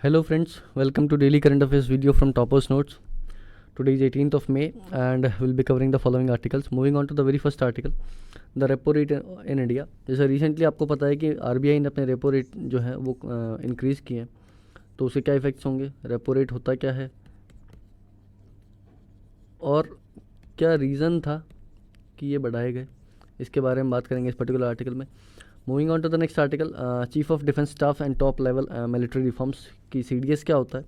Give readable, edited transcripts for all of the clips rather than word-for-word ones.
Hello friends, welcome to daily current affairs video from Toppers Notes. Today is 18th of May and we'll be covering the following articles. Moving on to the very first article, the repo rate in India. जैसे recently आपको पता है कि RBI ने अपने repo rate जो है वो इंक्रीज़ किए हैं, तो उससे क्या इफ़ेक्ट्स होंगे, रेपो रेट होता क्या है और क्या रीज़न था कि ये बढ़ाए गए, इसके बारे में बात करेंगे इस पर्टिकुलर आर्टिकल में. Moving on to the next article, chief of defence staff and top level military reforms की सीडीएस क्या होता है.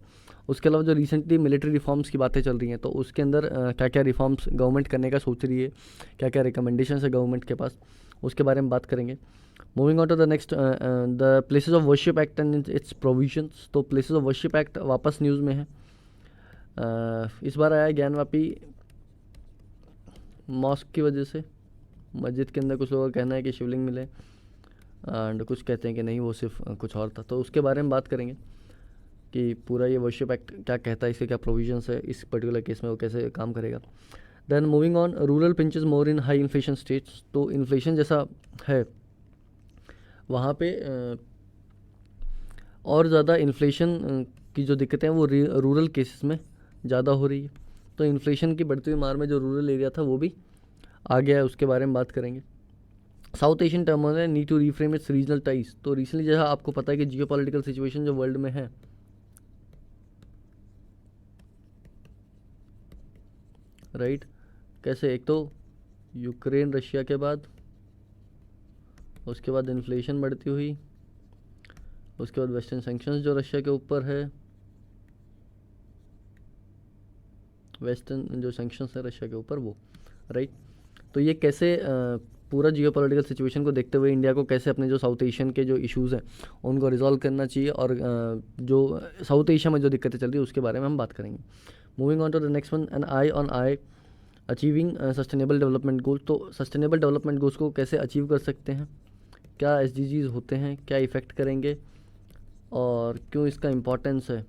उसके अलावा जो रिसेंटली मिलिट्री रिफॉर्म्स की बातें चल रही हैं, तो उसके अंदर क्या क्या रिफॉर्म्स गवर्नमेंट करने का सोच रही है, क्या क्या रिकमेंडेशन है गवर्नमेंट के पास, उसके बारे में बात करेंगे. Moving on to the next, the places of worship act and its provisions. तो प्लेसेस ऑफ वर्शिप एक्ट वापस न्यूज़ में है. इस बार आया ज्ञानवापी मॉस्क की वजह से. मस्जिद के अंदर कुछ लोगों का कहना है कि शिवलिंग मिले एंड कुछ कहते हैं कि नहीं, वो सिर्फ कुछ और था. तो उसके बारे में बात करेंगे कि पूरा ये वर्शिप एक्ट क्या कहता है, इसके क्या प्रोविजंस है, इस पर्टिकुलर केस में वो कैसे काम करेगा. Then moving on, rural pinches more in high inflation states. तो इन्फ्लेशन जैसा है वहाँ पे और ज़्यादा इन्फ्लेशन की जो दिक्कतें हैं वो रूरल केसेस में ज़्यादा हो रही है. तो इन्फ्लेशन की बढ़ती हुई मार में जो रूरल एरिया था वो भी आ गया है, उसके बारे में बात करेंगे. साउथ एशियन टर्मोइल है, need to reframe its regional ties. तो रिसेंटली जैसा आपको पता है कि जियो पॉलिटिकल सिचुएशन जो वर्ल्ड में है, राइट, कैसे एक तो यूक्रेन रशिया के बाद, उसके बाद इन्फ्लेशन बढ़ती हुई, उसके बाद वेस्टर्न सैंक्शंस जो रशिया के ऊपर है, वेस्टर्न जो सैंक्शंस है रशिया के ऊपर वो, राइट. तो ये कैसे पूरा जियो पॉलिटिकल सिचुएशन को देखते हुए इंडिया को कैसे अपने जो साउथ एशियन के जो इश्यूज़ हैं उनको रिजॉल्व करना चाहिए और जो साउथ एशिया में जो दिक्कतें चल रही है उसके बारे में हम बात करेंगे. Moving on to the next one, an eye on eye achieving sustainable development goal. तो सस्टेनेबल डेवलपमेंट गोल्स को कैसे अचीव कर सकते हैं, क्या SDGs होते हैं, क्या इफ़ेक्ट करेंगे और क्यों इसका इम्पोर्टेंस है,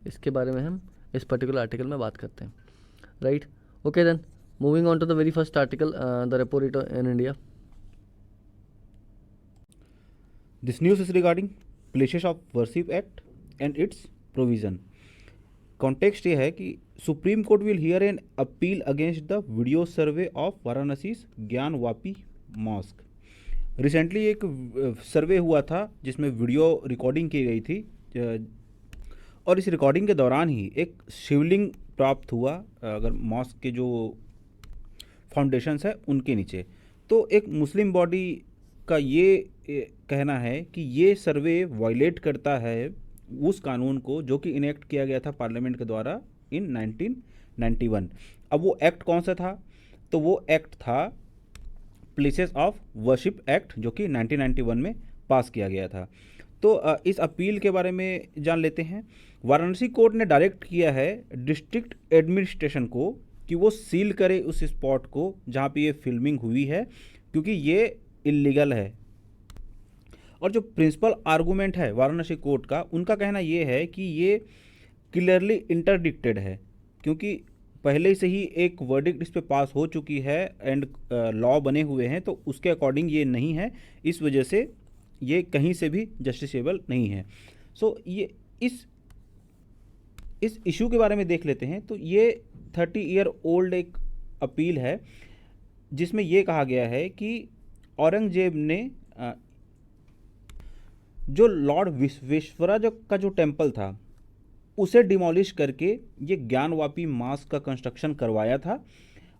इसके बारे में हम इस पर्टिकुलर आर्टिकल में बात करते हैं, right. Okay then, moving on to the very first article, the repo rate in India. This news is regarding Places of Worship Act and its provision. Context ये है कि supreme court will hear an appeal against the video survey of Varanasi ज्ञान Vapi mask. Recently एक सर्वे हुआ था जिसमें video recording की गई थी और इस रिकॉर्डिंग के दौरान ही एक शिवलिंग प्राप्त हुआ अगर मॉस्क के जो फाउंडेशंस है उनके नीचे. तो एक मुस्लिम बॉडी का ये कहना है कि ये सर्वे वायलेट करता है उस कानून को जो कि इनेक्ट किया गया था पार्लियामेंट के द्वारा इन 1991. अब वो एक्ट कौन सा था, तो वो एक्ट था प्लेसेस ऑफ वर्शिप एक्ट जो कि 1991 में पास किया गया था. तो इस अपील के बारे में जान लेते हैं. वाराणसी कोर्ट ने डायरेक्ट किया है डिस्ट्रिक्ट एडमिनिस्ट्रेशन को कि वो सील करे उस स्पॉट को जहाँ पे ये फिल्मिंग हुई है, क्योंकि ये इलीगल है. और जो प्रिंसिपल आर्गूमेंट है वाराणसी कोर्ट का, उनका कहना ये है कि ये क्लियरली इंटरडिक्टेड है, क्योंकि पहले से ही एक वर्डिक्ट इस पे पास हो चुकी है एंड लॉ बने हुए हैं, तो उसके अकॉर्डिंग ये नहीं है. इस वजह से ये कहीं से भी जस्टिसेबल नहीं है. सो ये इस इशू के बारे में देख लेते हैं. तो ये 30 ईयर ओल्ड एक अपील है जिसमें यह कहा गया है कि औरंगजेब ने जो लॉर्ड विश्वेश्वरा का जो टेम्पल था उसे डिमोलिश करके ये ज्ञानवापी मॉस्क का कंस्ट्रक्शन करवाया था.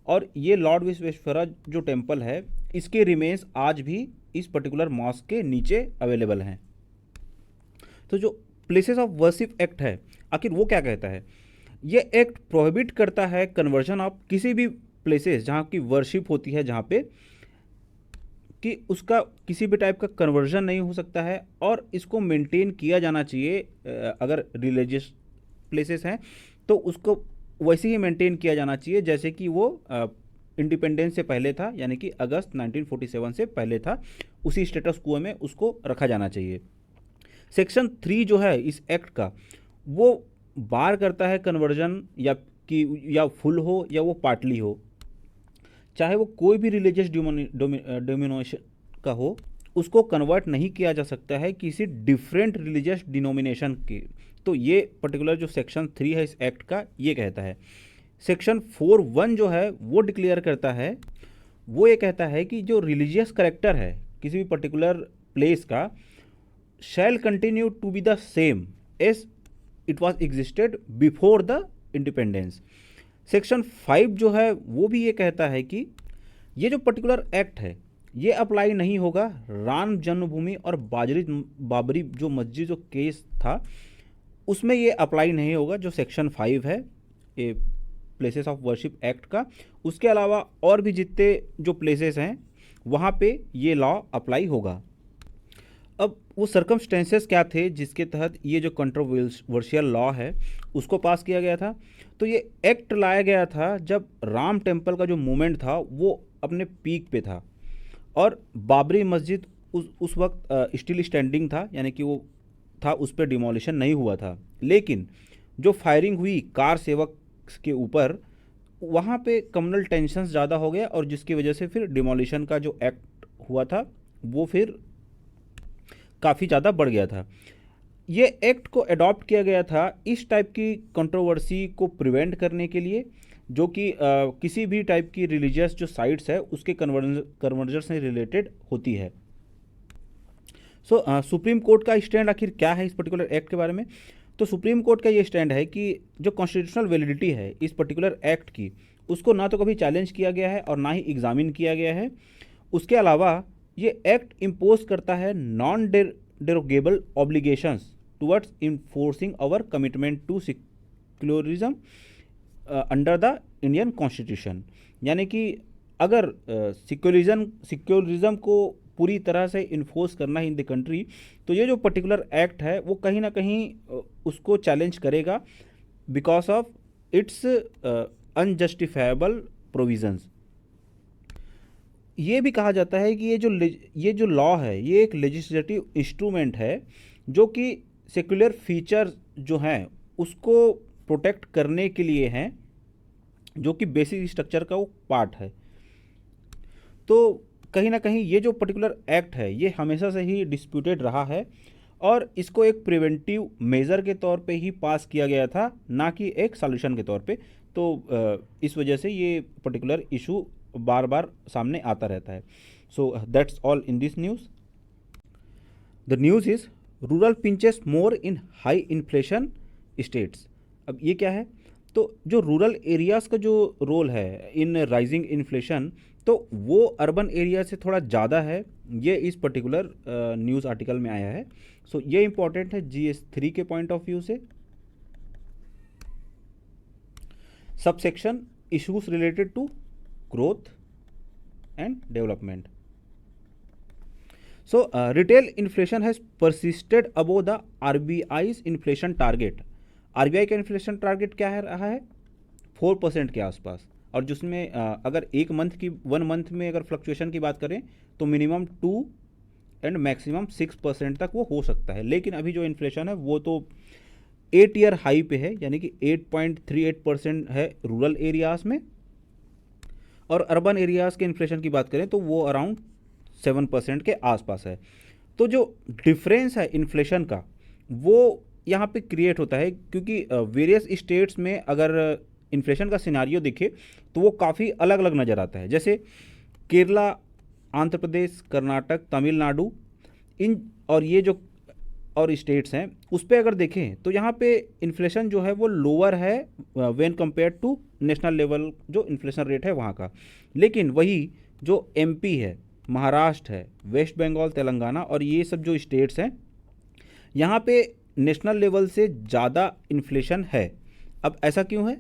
और ये लॉर्ड विश्वेश्वरा जो टेम्पल है इसके रिमेन्स आज भी इस पर्टिकुलर मॉस्क के नीचे अवेलेबल हैं. तो जो प्लेसेस ऑफ वर्शिप एक्ट है आखिर वो क्या कहता है, ये एक्ट प्रोहिबिट करता है कन्वर्जन ऑफ किसी भी प्लेसेस जहाँ की वर्शिप होती है, जहाँ पे कि उसका किसी भी टाइप का कन्वर्जन नहीं हो सकता है और इसको मेंटेन किया जाना चाहिए. अगर रिलीजियस प्लेसेस हैं तो उसको वैसे ही मेंटेन किया जाना चाहिए जैसे कि वो इंडिपेंडेंस से पहले था, यानी कि अगस्त 1947 से पहले था. उसी स्टेटस क्वो में उसको रखा जाना चाहिए. सेक्शन 3 जो है इस एक्ट का वो बार करता है कन्वर्जन या फुल हो या वो पार्टली हो, चाहे वो कोई भी रिलीजियस डोमिनेशन का हो, उसको कन्वर्ट नहीं किया जा सकता है किसी डिफरेंट रिलीजियस डिनोमिनेशन के। तो ये पर्टिकुलर जो सेक्शन 3 है इस एक्ट का ये कहता है। सेक्शन 4(1) जो है वो डिक्लेयर करता है, वो ये कहता है कि जो रिलीजियस करेक्टर है किसी भी पर्टिकुलर प्लेस का shall continue to be the same as it was existed before the independence. Section 5 जो है वो भी ये कहता है कि ये जो पर्टिकुलर एक्ट है ये अप्लाई नहीं होगा राम जन्मभूमि और बाबरी जो मस्जिद जो केस था उसमें ये अप्लाई नहीं होगा, जो सेक्शन 5 है ये प्लेसेस ऑफ वर्शिप एक्ट का। उसके अलावा और भी जितने जो प्लेसेस हैं वहाँ पे ये लॉ अप्लाई होगा। अब वो सर्कमस्टेंसेस क्या थे जिसके तहत ये जो कंट्रोवर्शियल लॉ है उसको पास किया गया था? तो ये एक्ट लाया गया था जब राम टेम्पल का जो मूवमेंट था वो अपने पीक पे था और बाबरी मस्जिद उस वक्त स्टिल स्टैंडिंग था, यानी कि वो था, उस पर डिमोलिशन नहीं हुआ था। लेकिन जो फायरिंग हुई कार सेवक के ऊपर वहाँ पे कम्युनल टेंशन्स ज़्यादा हो गया और जिसकी वजह से फिर डिमोलिशन का जो एक्ट हुआ था वो फिर काफ़ी ज़्यादा बढ़ गया था। ये एक्ट को अडॉप्ट किया गया था इस टाइप की कंट्रोवर्सी को प्रिवेंट करने के लिए जो कि किसी भी टाइप की रिलीजियस जो साइट्स है उसके कन्वर्जन से रिलेटेड होती है। सो सुप्रीम कोर्ट का स्टैंड आखिर क्या है इस पर्टिकुलर एक्ट के बारे में? तो सुप्रीम कोर्ट का ये स्टैंड है कि जो कॉन्स्टिट्यूशनल वैलिडिटी है इस पर्टिकुलर एक्ट की उसको ना तो कभी चैलेंज किया गया है और ना ही एग्जामिन किया गया है। उसके अलावा ये एक्ट इम्पोज करता है non derogable obligations towards enforcing our commitment to secularism under the Indian constitution. यानी कि अगर सेक्युलरिज्म को पूरी तरह से इन्फोर्स करना है इन द कंट्री तो ये जो पर्टिकुलर एक्ट है वो कहीं ना कहीं उसको चैलेंज करेगा because of its unjustifiable provisions. ये भी कहा जाता है कि ये जो लॉ है ये एक लेजिस्लेटिव इंस्ट्रूमेंट है जो कि सेक्युलर फीचर जो हैं उसको प्रोटेक्ट करने के लिए हैं, जो कि बेसिक स्ट्रक्चर का वो पार्ट है। तो कहीं ना कहीं ये जो पर्टिकुलर एक्ट है ये हमेशा से ही डिस्प्यूटेड रहा है और इसको एक प्रिवेंटिव मेज़र के तौर पे ही पास किया गया था, ना कि एक सॉल्यूशन के तौर पे। तो इस वजह से ये पर्टिकुलर इशू बार बार सामने आता रहता है। So that's all in this news. The news is rural pinches more in high inflation states. अब ये क्या है? तो जो रूरल एरियाज़ का जो रोल है इन राइजिंग इन्फ्लेशन तो वो अर्बन एरिया से थोड़ा ज़्यादा है, ये इस पर्टिकुलर न्यूज़ आर्टिकल में आया है। सो ये इंपॉर्टेंट है GS3 के पॉइंट ऑफ व्यू से। Subsection issues related to growth and development. So retail inflation has persisted above the RBI's inflation target. RBI का इन्फ्लेशन टारगेट क्या है रहा है? 4% के आसपास, और जिसमें अगर वन मंथ में अगर फ्लक्चुएशन की बात करें तो मिनिमम 2 एंड मैक्सिमम 6% तक वो हो सकता है। लेकिन अभी जो इन्फ्लेशन है वो तो 8 ईयर हाई पे है, यानी कि 8.38% है रूरल एरियाज़ में, और अर्बन एरियाज़ के इन्फ्लेशन की बात करें तो वो अराउंड 7% के आसपास है। तो जो डिफरेंस है इन्फ्लेशन का वो यहाँ पे क्रिएट होता है क्योंकि वेरियस स्टेट्स में अगर इन्फ्लेशन का सिनारियो दिखे तो वो काफ़ी अलग अलग नज़र आता है। जैसे केरला, आंध्र प्रदेश, कर्नाटक, तमिलनाडु, इन और ये जो और स्टेट्स हैं उस पर अगर देखें तो यहाँ पे इन्फ्लेशन जो है वो लोअर है when compare to national level जो इन्फ्लेशन रेट है वहाँ का। लेकिन वही जो MP है, महाराष्ट्र है, वेस्ट बंगाल, तेलंगाना और ये सब जो स्टेट्स हैं यहाँ पे नेशनल लेवल से ज़्यादा इन्फ्लेशन है। अब ऐसा क्यों है?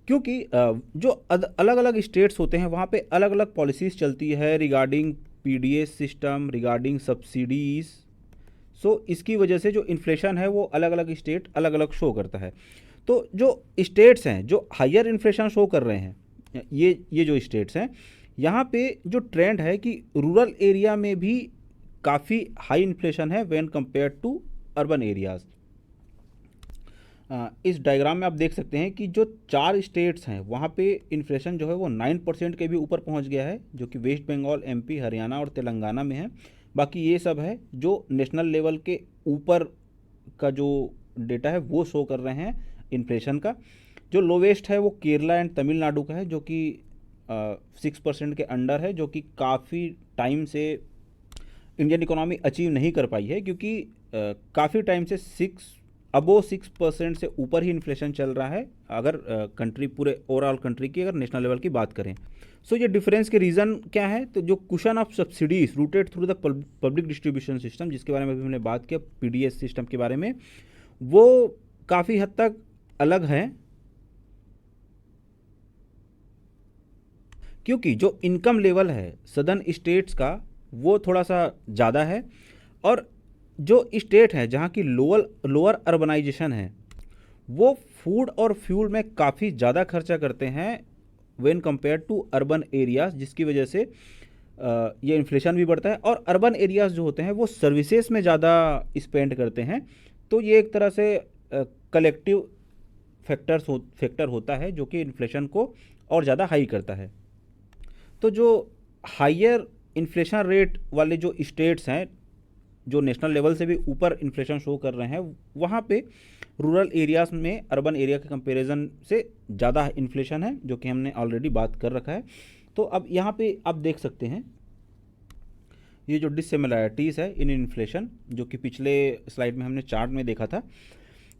क्योंकि जो अलग अलग स्टेट्स होते हैं वहाँ पे अलग अलग पॉलिसीज़ चलती है regarding PDS system, regarding subsidies. So इसकी वजह से जो इन्फ्लेशन है वो अलग अलग स्टेट अलग अलग शो करता है। तो जो स्टेट्स हैं जो हायर इन्फ्लेशन शो कर रहे हैं ये जो स्टेट्स हैं यहाँ पे जो ट्रेंड है कि रूरल एरिया में भी काफ़ी हाई इन्फ्लेशन है when compare to urban areas. इस डायग्राम में आप देख सकते हैं कि जो 4 स्टेट्स हैं वहाँ पे इन्फ्लेशन जो है वो 9% के भी ऊपर पहुँच गया है, जो कि वेस्ट बंगाल, MP, हरियाणा और तेलंगाना में है। बाकी ये सब है जो नेशनल लेवल के ऊपर का जो डेटा है वो शो कर रहे हैं इन्फ्लेशन का। जो लोवेस्ट है वो केरला एंड तमिलनाडु का है, जो कि 6% के अंडर है, जो कि काफ़ी टाइम से इंडियन इकोनॉमी अचीव नहीं कर पाई है, क्योंकि काफ़ी टाइम से 6% से ऊपर ही इन्फ्लेशन चल रहा है अगर कंट्री पूरे ओवरऑल कंट्री की अगर नेशनल लेवल की बात करें। सो ये डिफरेंस के रीज़न क्या है, तो जो cushion of subsidies rooted through the public distribution system, जिसके बारे में अभी हमने बात किया पीडीएस सिस्टम के बारे में, वो काफ़ी हद तक अलग है, क्योंकि जो इनकम लेवल है सदर्न स्टेट्स का वो थोड़ा सा ज़्यादा है, और जो स्टेट है जहाँ की लोअर अर्बनाइजेशन है वो फूड और फ्यूल में काफ़ी ज़्यादा खर्चा करते हैं when compare to urban areas, जिसकी वजह से ये इन्फ्लेशन भी बढ़ता है। और अर्बन एरियाज जो होते हैं वो सर्विसेज में ज़्यादा स्पेंड करते हैं, तो ये एक तरह से कलेक्टिव फैक्टर होता है जो कि इन्फ्लेशन को और ज़्यादा हाई करता है। तो जो हायर इन्फ्लेशन रेट वाले जो स्टेट्स हैं जो नेशनल लेवल से भी ऊपर इन्फ्लेशन शो कर रहे हैं, वहाँ पे रूरल एरियाज़ में अर्बन एरिया के कंपैरिजन से ज़्यादा इन्फ्लेशन है, जो कि हमने ऑलरेडी बात कर रखा है। तो अब यहाँ पे आप देख सकते हैं ये जो डिससिमिलैरिटीज़ है इन इन्फ्लेशन, जो कि पिछले स्लाइड में हमने चार्ट में देखा था।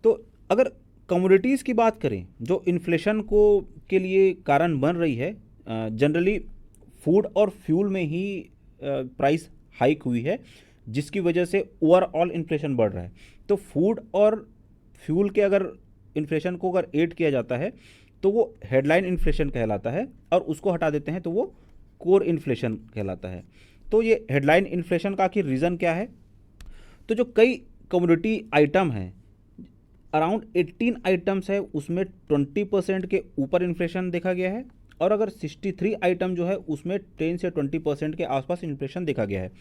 तो अगर कमोडिटीज़ की बात करें जो इन्फ्लेशन को के लिए कारण बन रही है, जनरली फूड और फ्यूल में ही प्राइस हाइक हुई है, जिसकी वजह से ओवरऑल इन्फ्लेशन बढ़ रहा है। तो फूड और फ्यूल के अगर इन्फ्लेशन को अगर ऐड किया जाता है तो वो हेडलाइन इन्फ्लेशन कहलाता है, और उसको हटा देते हैं तो वो कोर इन्फ्लेशन कहलाता है। तो ये हेडलाइन इन्फ्लेशन का आखिर रीज़न क्या है, तो जो कई कमोडिटी आइटम हैं, अराउंड 18 आइटम्स है, उसमें 20% के ऊपर इन्फ्लेशन देखा गया है, और अगर 63 आइटम जो है उसमें 10 से 20% के आसपास इन्फ्लेशन देखा गया है।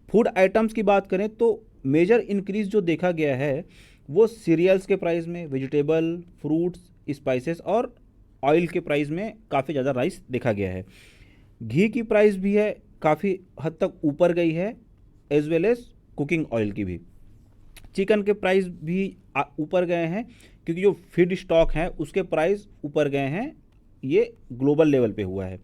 फूड आइटम्स की बात करें तो मेजर इंक्रीज जो देखा गया है वो सीरियल्स के प्राइस में, वेजिटेबल, फ्रूट्स, स्पाइसेस और ऑयल के प्राइस में काफ़ी ज़्यादा राइस देखा गया है। घी की प्राइस भी है काफ़ी हद तक ऊपर गई है, as well as cooking oil की भी। चिकन के प्राइस भी ऊपर गए हैं, क्योंकि जो फीड स्टॉक है उसके प्राइस ऊपर गए हैं, ये ग्लोबल लेवल पे हुआ है।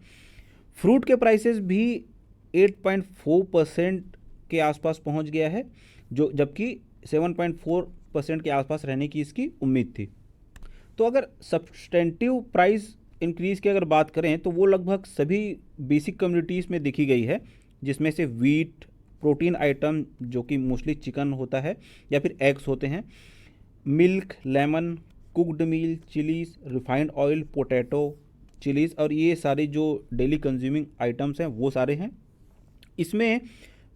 फ्रूट के प्राइसेस भी 8.4% के आसपास पहुंच गया है, जो जबकि 7.4% के आसपास रहने की इसकी उम्मीद थी। तो अगर सब्सटेंटिव प्राइस इंक्रीज़ की अगर बात करें तो वो लगभग सभी बेसिक कम्युनिटीज़ में देखी गई है, जिसमें से वीट, प्रोटीन आइटम जो कि मोस्टली चिकन होता है या फिर एग्स होते हैं, milk, lemon, cooked meal, chillies, refined oil, potato chillies, और ये सारे जो डेली कंज्यूमिंग आइटम्स हैं वो सारे हैं। इसमें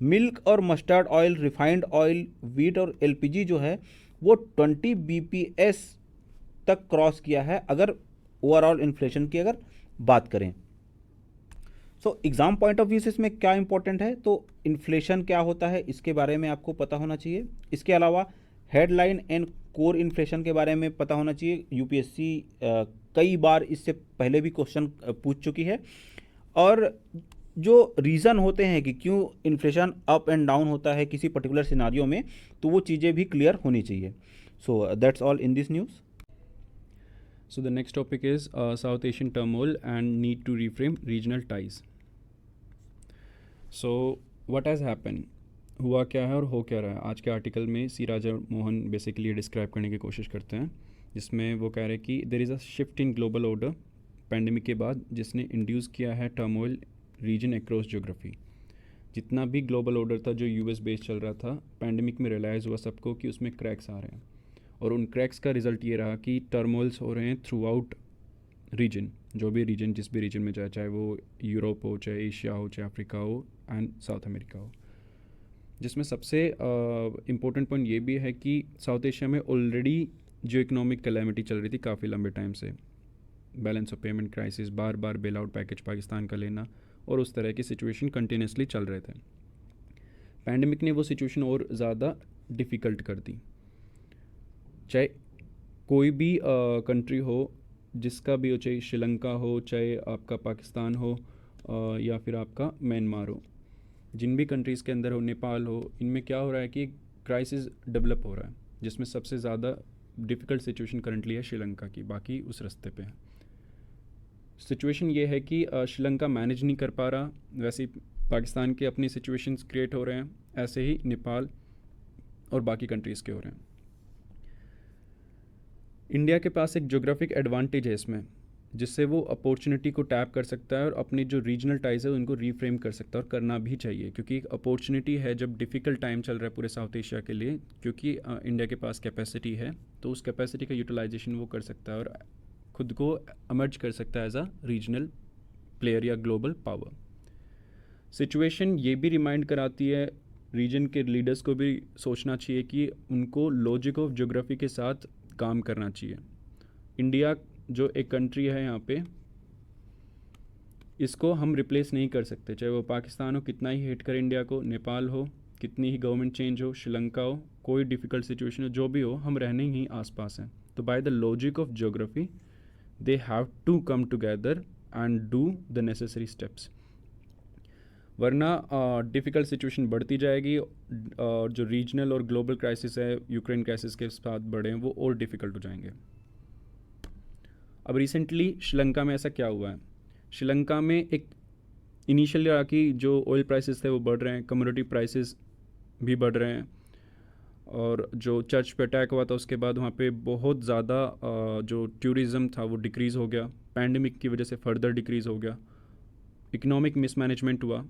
मिल्क और mustard oil, refined oil, wheat और एलपीजी जो है वो 20 bps तक क्रॉस किया है अगर ओवरऑल इन्फ्लेशन की अगर बात करें। सो एग्ज़ाम पॉइंट ऑफ व्यू से इसमें क्या इंपॉर्टेंट है, तो इन्फ्लेशन क्या होता है इसके बारे में आपको पता होना चाहिए। इसके अलावा हेडलाइन एंड कोर इन्फ्लेशन के बारे में पता होना चाहिए। यूपीएससी कई बार इससे पहले भी क्वेश्चन पूछ चुकी है, और जो रीज़न होते हैं कि क्यों इन्फ्लेशन अप एंड डाउन होता है किसी पर्टिकुलर सिनारियो में, तो वो चीज़ें भी क्लियर होनी चाहिए। So that's all in this news. So the next topic is South Asian turmoil and need to reframe regional ties. So what has happened? हुआ क्या है और हो क्या रहा है? आज के आर्टिकल में सी राजा मोहन बेसिकली डिस्क्राइब करने की कोशिश करते हैं, जिसमें वो कह रहे हैं कि there is a shift in global order pandemic के बाद, जिसने इंड्यूस किया है टर्मोइल रीजन अक्रॉस ज्योग्राफी। जितना भी ग्लोबल ऑर्डर था जो यूएस बेस्ड चल रहा था, पैंडेमिक में रियलाइज़ हुआ सबको कि उसमें क्रैक्स आ रहे हैं, और उन क्रैक्स का रिज़ल्ट ये रहा कि टर्मोइल्स हो रहे हैं थ्रू आउट रीजन। जो भी रीजन, जिस भी रीजन में जाए, चाहे वो यूरोप हो, चाहे एशिया हो, चाहे अफ्रीका हो एंड साउथ अमेरिका हो। जिसमें सबसे इम्पोर्टेंट पॉइंट ये भी है कि साउथ एशिया में ऑलरेडी जो इकोनॉमिक कैलेमिटी चल रही थी काफ़ी लंबे टाइम से, balance of payment crisis, bar bar bail out package Pakistan का लेना, और उस तरह की सिचुएशन कंटिन्यूसली चल रहे थे। पैंडेमिक ने वो सिचुएशन और ज़्यादा डिफ़िकल्ट कर दी। चाहे कोई भी कंट्री हो, जिसका भी हो, चाहे श्रीलंका हो, चाहे आपका पाकिस्तान हो, या फिर आपका म्यांमार हो, जिन भी कंट्रीज़ के अंदर हो, नेपाल हो, इनमें क्या हो रहा है कि क्राइसिस डेवलप हो रहा है, जिसमें सबसे ज़्यादा डिफ़िकल्ट सिचुएशन करंटली है श्रीलंका की, बाकी उस रास्ते पे है। सिचुएशन ये है कि श्रीलंका मैनेज नहीं कर पा रहा, वैसे ही पाकिस्तान के अपनी सिचुएशंस क्रिएट हो रहे हैं, ऐसे ही नेपाल और बाकी कंट्रीज़ के हो रहे हैं। इंडिया के पास एक ज्योग्राफिक एडवांटेज है इसमें, जिससे वो अपॉर्चुनिटी को टैप कर सकता है और अपनी जो रीजनल टाइज है उनको रीफ्रेम कर सकता है, और करना भी चाहिए, क्योंकि एक अपॉर्चुनिटी है जब डिफ़िकल्ट टाइम चल रहा है पूरे साउथ एशिया के लिए, क्योंकि इंडिया के पास कैपेसिटी है, तो उस कैपेसिटी का यूटिलाइजेशन वो कर सकता है और खुद को एमर्ज कर सकता है एज अ रीजनल प्लेयर या ग्लोबल पावर। सिचुएशन ये भी रिमाइंड कराती है, रीजन के लीडर्स को भी सोचना चाहिए कि उनको लॉजिक ऑफ ज्योग्राफी के साथ काम करना चाहिए। इंडिया जो एक कंट्री है यहाँ पे, इसको हम रिप्लेस नहीं कर सकते, चाहे वो पाकिस्तान हो कितना ही हेट करे इंडिया को, नेपाल हो कितनी ही गवर्नमेंट चेंज हो, श्रीलंका हो, कोई डिफ़िकल्ट सिचुएशन हो, जो भी हो, हम रहने ही आसपास हैं। तो by the logic of geography they have to come together and do the necessary steps, वरना डिफ़िकल्ट सिचुएशन बढ़ती जाएगी और जो रीजनल और ग्लोबल क्राइसिस है यूक्रेन क्राइसिस के साथ बढ़े हैं वो और डिफ़िकल्ट हो जाएंगे। अब रिसेंटली श्रीलंका में ऐसा क्या हुआ है, श्रीलंका में एक इनिशियली की जो ऑयल प्राइसेस थे वो बढ़ रहे हैं, कमोडिटी प्राइसेस भी बढ़ रहे हैं, और जो चर्च पे अटैक हुआ था उसके बाद वहाँ पे बहुत ज़्यादा जो टूरिज़्म था वो डिक्रीज़ हो गया, पैंडमिक की वजह से फर्दर डिक्रीज़ हो गया, इकोनॉमिक मिसमैनेजमेंट हुआ,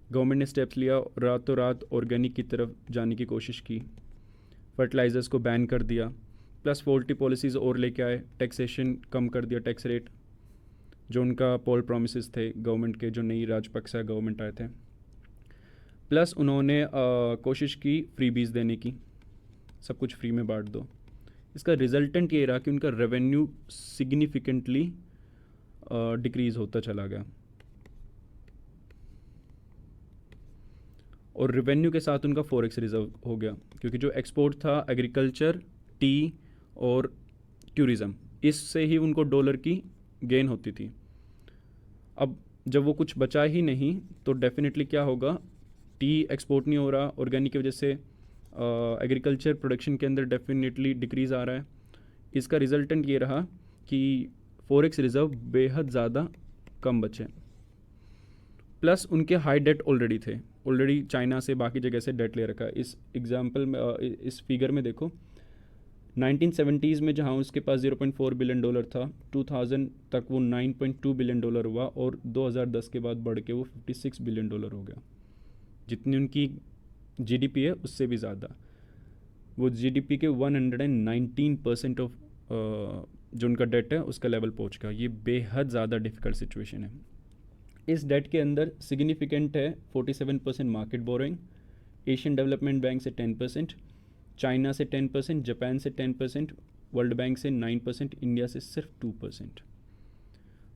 गवर्नमेंट ने स्टेप्स लिया, रातों रात ऑर्गेनिक की तरफ जाने की कोशिश की, फर्टिलाइज़र्स को बैन कर दिया, प्लस फॉल्टी पॉलिसीज़ और लेके आए, टैक्सेशन कम कर दिया, टैक्स रेट जो उनका पोल प्रोमिसेस थे गवर्नमेंट के, जो नई राजपक्सा गवर्नमेंट आए थे, प्लस उन्होंने कोशिश की फ्रीबीज देने की, सब कुछ फ्री में बांट दो। इसका रिजल्टेंट ये रहा कि उनका रेवेन्यू सिग्निफिकेंटली डिक्रीज़ होता चला गया, और रेवेन्यू के साथ उनका फॉरेक्स रिजर्व हो गया, क्योंकि जो एक्सपोर्ट था एग्रीकल्चर, टी और टूरिज़्म, इससे ही उनको डॉलर की गेन होती थी। अब जब वो कुछ बचा ही नहीं तो डेफिनेटली क्या होगा, टी एक्सपोर्ट नहीं हो रहा, ऑर्गेनिक की वजह से एग्रीकल्चर प्रोडक्शन के अंदर डेफिनेटली डिक्रीज़ आ रहा है। इसका रिजल्टेंट ये रहा कि फॉरेक्स रिजर्व बेहद ज़्यादा कम बचे, प्लस उनके हाई डेट ऑलरेडी चाइना से बाकी जगह से डेट ले रखा है। इस एग्जांपल में इस फिगर में देखो, 1970s में जहाँ उसके पास $0.4 बिलियन था, 2000 तक वो $9.2 बिलियन हुआ, और 2010 के बाद बढ़ के वो $56 बिलियन हो गया। जितनी उनकी जीडीपी है उससे भी ज़्यादा, वो जीडीपी के 119% ऑफ जो उनका डेट है उसका लेवल पहुँच गया। ये बेहद ज़्यादा डिफ़िकल्ट सिचुएशन है। इस डेट के अंदर सिग्निफिकेंट है 47% market borrowing, Asian development bank से 10%, चाइना से 10%, जापान से 10%, वर्ल्ड बैंक से 9%, इंडिया से सिर्फ 2%।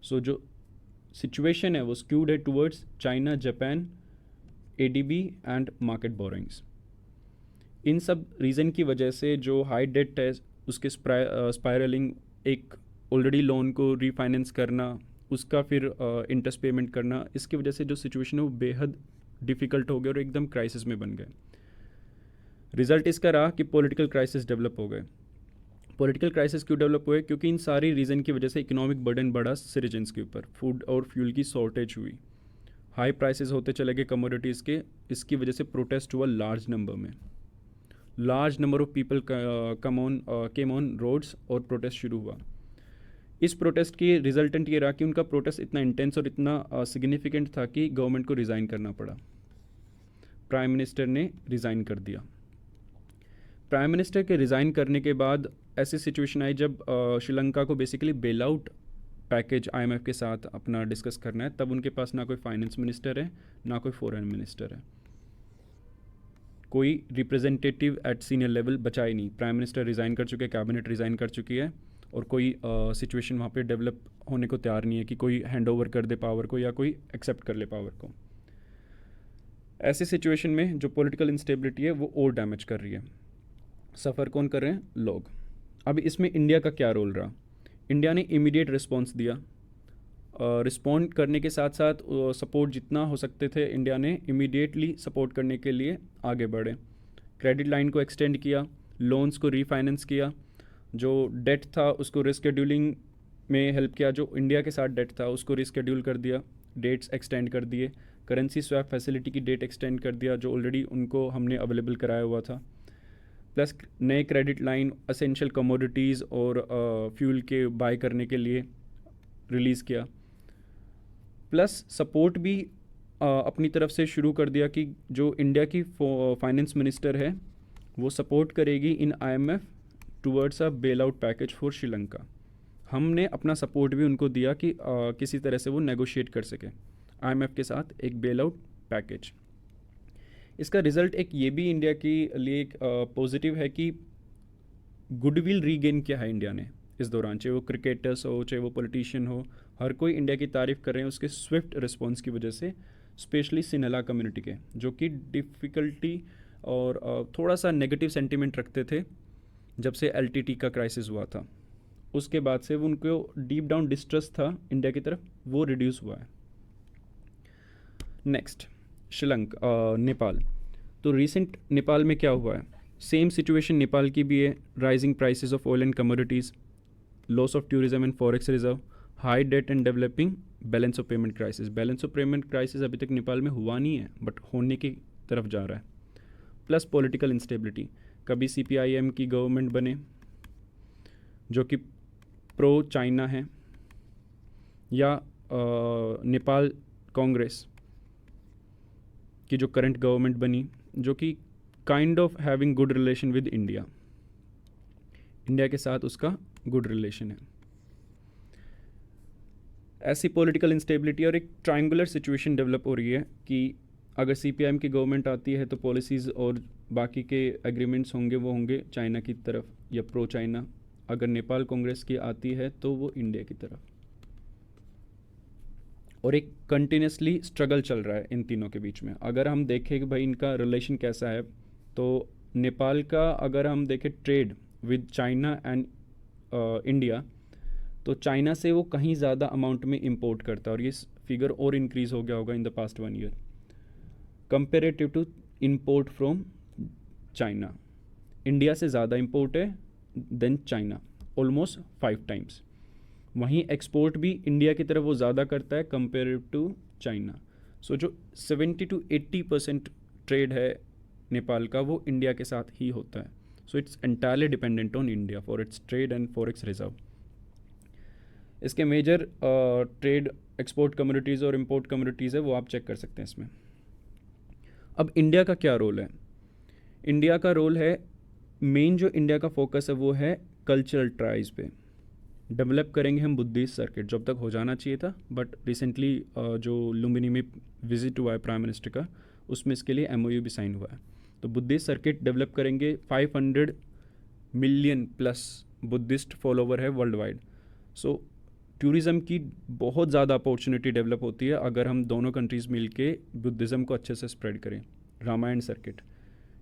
सो जो सिचुएशन है वो स्क्यूड है towards China, Japan, ADB and market borrowings. इन सब रीज़न की वजह से जो हाई डेट है उसके स्पायरलिंग, एक ऑलरेडी लोन को रीफाइनेंस करना, उसका फिर इंटरेस्ट पेमेंट करना, इसकी वजह से जो सिचुएशन है वो बेहद डिफ़िकल्ट हो गया और एकदम क्राइसिस में बन गए। रिज़ल्ट इसका रहा कि पॉलिटिकल क्राइसिस डेवलप हो गए। पॉलिटिकल क्राइसिस क्यों डेवलप हुए? क्योंकि इन सारी रीज़न की वजह से इकोनॉमिक बर्डन बढ़ा सिटीजन्स के ऊपर, फूड और फ्यूल की शॉर्टेज हुई, हाई प्राइसेस होते चले गए कमोडिटीज़ के, इसकी वजह से प्रोटेस्ट हुआ लार्ज नंबर में, large number of people came on roads और प्रोटेस्ट शुरू हुआ। इस प्रोटेस्ट की रिजल्टेंट ये रहा कि उनका प्रोटेस्ट इतना इंटेंस और इतना सिग्निफिकेंट था कि गवर्नमेंट को रिज़ाइन करना पड़ा। प्राइम मिनिस्टर ने रिज़ाइन कर दिया। प्राइम मिनिस्टर के रिज़ाइन करने के बाद ऐसी सिचुएशन आई जब श्रीलंका को basically bail out package IMF के साथ अपना डिस्कस करना है। तब उनके पास ना कोई फाइनेंस मिनिस्टर है, ना कोई फॉरेन मिनिस्टर है, कोई रिप्रेजेंटेटिव एट सीनियर लेवल बचा ही नहीं। प्राइम मिनिस्टर रिज़ाइन कर चुके हैं, कैबिनेट रिज़ाइन कर चुकी है, और कोई सिचुएशन वहाँ पे डेवलप होने को तैयार नहीं है कि कोई हैंड ओवर कर दे पावर को या कोई एक्सेप्ट कर ले पावर को। ऐसी सिचुएशन में जो पॉलिटिकल इंस्टेबिलिटी है वो और डैमेज कर रही है। सफ़र कौन कर रहे हैं? लोग। अब इसमें इंडिया का क्या रोल रहा? इंडिया ने इमीडिएट रिस्पॉन्स दिया, रिस्पॉन्ड करने के साथ साथ सपोर्ट जितना हो सकते थे इंडिया ने इमीडिएटली सपोर्ट करने के लिए आगे बढ़े। क्रेडिट लाइन को एक्सटेंड किया, लोन्स को रीफाइनेंस किया, जो डेट था उसको रिस्केड्यूलिंग में हेल्प किया, जो इंडिया के साथ डेट था उसको रिस्केड्यूल कर दिया, डेट्स एक्सटेंड कर दिए, करेंसी स्वैप फैसिलिटी की डेट एक्सटेंड कर दिया जो ऑलरेडी उनको हमने अवेलेबल कराया हुआ था, प्लस नए क्रेडिट लाइन असेंशियल कमोडिटीज़ और फ्यूल के बाय करने के लिए रिलीज़ किया, प्लस सपोर्ट भी अपनी तरफ से शुरू कर दिया कि जो इंडिया की फाइनेंस मिनिस्टर है वो सपोर्ट करेगी इन IMF towards a bail out package for Sri Lanka. हमने अपना सपोर्ट भी उनको दिया कि किसी तरह से वो नेगोशिएट कर सके IMF के साथ एक बेल आउट पैकेज। इसका रिज़ल्ट एक ये भी इंडिया के लिए एक पॉजिटिव है कि गुडविल रीगेन किया है इंडिया ने इस दौरान, चाहे वो क्रिकेटर्स हो चाहे वो पॉलिटिशियन हो, हर कोई इंडिया की तारीफ़ कर रहे हैं उसके स्विफ्ट रिस्पॉन्स की वजह से, स्पेशली सिन्हला कम्युनिटी के जो कि डिफ़िकल्टी और थोड़ा सा नेगेटिव सेंटिमेंट रखते थे जब से LTT का क्राइसिस हुआ था। उसके बाद से वो उनको डीप डाउन डिस्ट्रस्ट था इंडिया की तरफ, वो रिड्यूस हुआ है। नेक्स्ट श्रीलंका, नेपाल। तो रिसेंट नेपाल में क्या हुआ है, सेम सिचुएशन नेपाल की भी है, rising prices of oil and commodities, loss of tourism and forex reserve, high debt and developing, balance of payment crisis. Balance of payment crisis अभी तक नेपाल में हुआ नहीं है बट होने की तरफ जा रहा है, प्लस पॉलिटिकल इंस्टेबिलिटी। कभी CPIM की गवर्नमेंट बने जो कि प्रो चाइना है, या नेपाल कांग्रेस की जो करंट गवर्नमेंट बनी जो कि kind of having good relation with India, India के साथ उसका गुड रिलेशन है। ऐसी पॉलिटिकल इंस्टेबिलिटी और एक ट्रायंगुलर सिचुएशन डेवलप हो रही है कि अगर CPIM की गवर्नमेंट आती है तो पॉलिसीज़ और बाकी के एग्रीमेंट्स होंगे वो होंगे चाइना की तरफ या प्रो चाइना, अगर नेपाल कांग्रेस की आती है तो वो इंडिया की तरफ। और एक कंटिन्यूसली स्ट्रगल चल रहा है इन तीनों के बीच में। अगर हम देखें कि भाई इनका रिलेशन कैसा है, तो नेपाल का अगर हम देखें trade with China and India, तो चाइना से वो कहीं ज़्यादा अमाउंट में इंपोर्ट करता है और ये फिगर और इंक्रीज़ हो गया होगा in the past 1 year comparative to import from China. India से ज़्यादा इंपोर्ट है देन चाइना, ऑलमोस्ट 5 टाइम्स। वहीं एक्सपोर्ट भी इंडिया की तरफ वो ज़्यादा करता है कंपेरेटिव टू चाइना। सो जो 70 to 80% ट्रेड है नेपाल का वो इंडिया के साथ ही होता है। So it's entirely dependent on India for its trade and forex reserve. इसके मेजर ट्रेड एक्सपोर्ट कम्युनिटीज़ और इंपोर्ट कम्युनिटीज़ है वो आप चेक कर सकते हैं इसमें। अब इंडिया का क्या रोल है? इंडिया का रोल है, मेन जो इंडिया का फोकस है वो है कल्चरल ट्राइज पे। डेवलप करेंगे हम बुद्धिस्ट सर्किट, जो अब तक हो जाना चाहिए था बट रिसेंटली जो लुम्बिनी में विजिट हुआ है प्राइम मिनिस्टर का, उसमें इसके लिए MOU भी साइन हुआ है। तो बुद्धिस्ट सर्किट डेवलप करेंगे। 500 मिलियन प्लस बुद्धिस्ट फॉलोवर है वर्ल्ड वाइड। सो टूरिज़म की बहुत ज़्यादा अपॉर्चुनिटी डेवलप होती है अगर हम दोनों कंट्रीज़ मिलके बुद्धिज़्म को अच्छे से स्प्रेड करें। रामायण सर्किट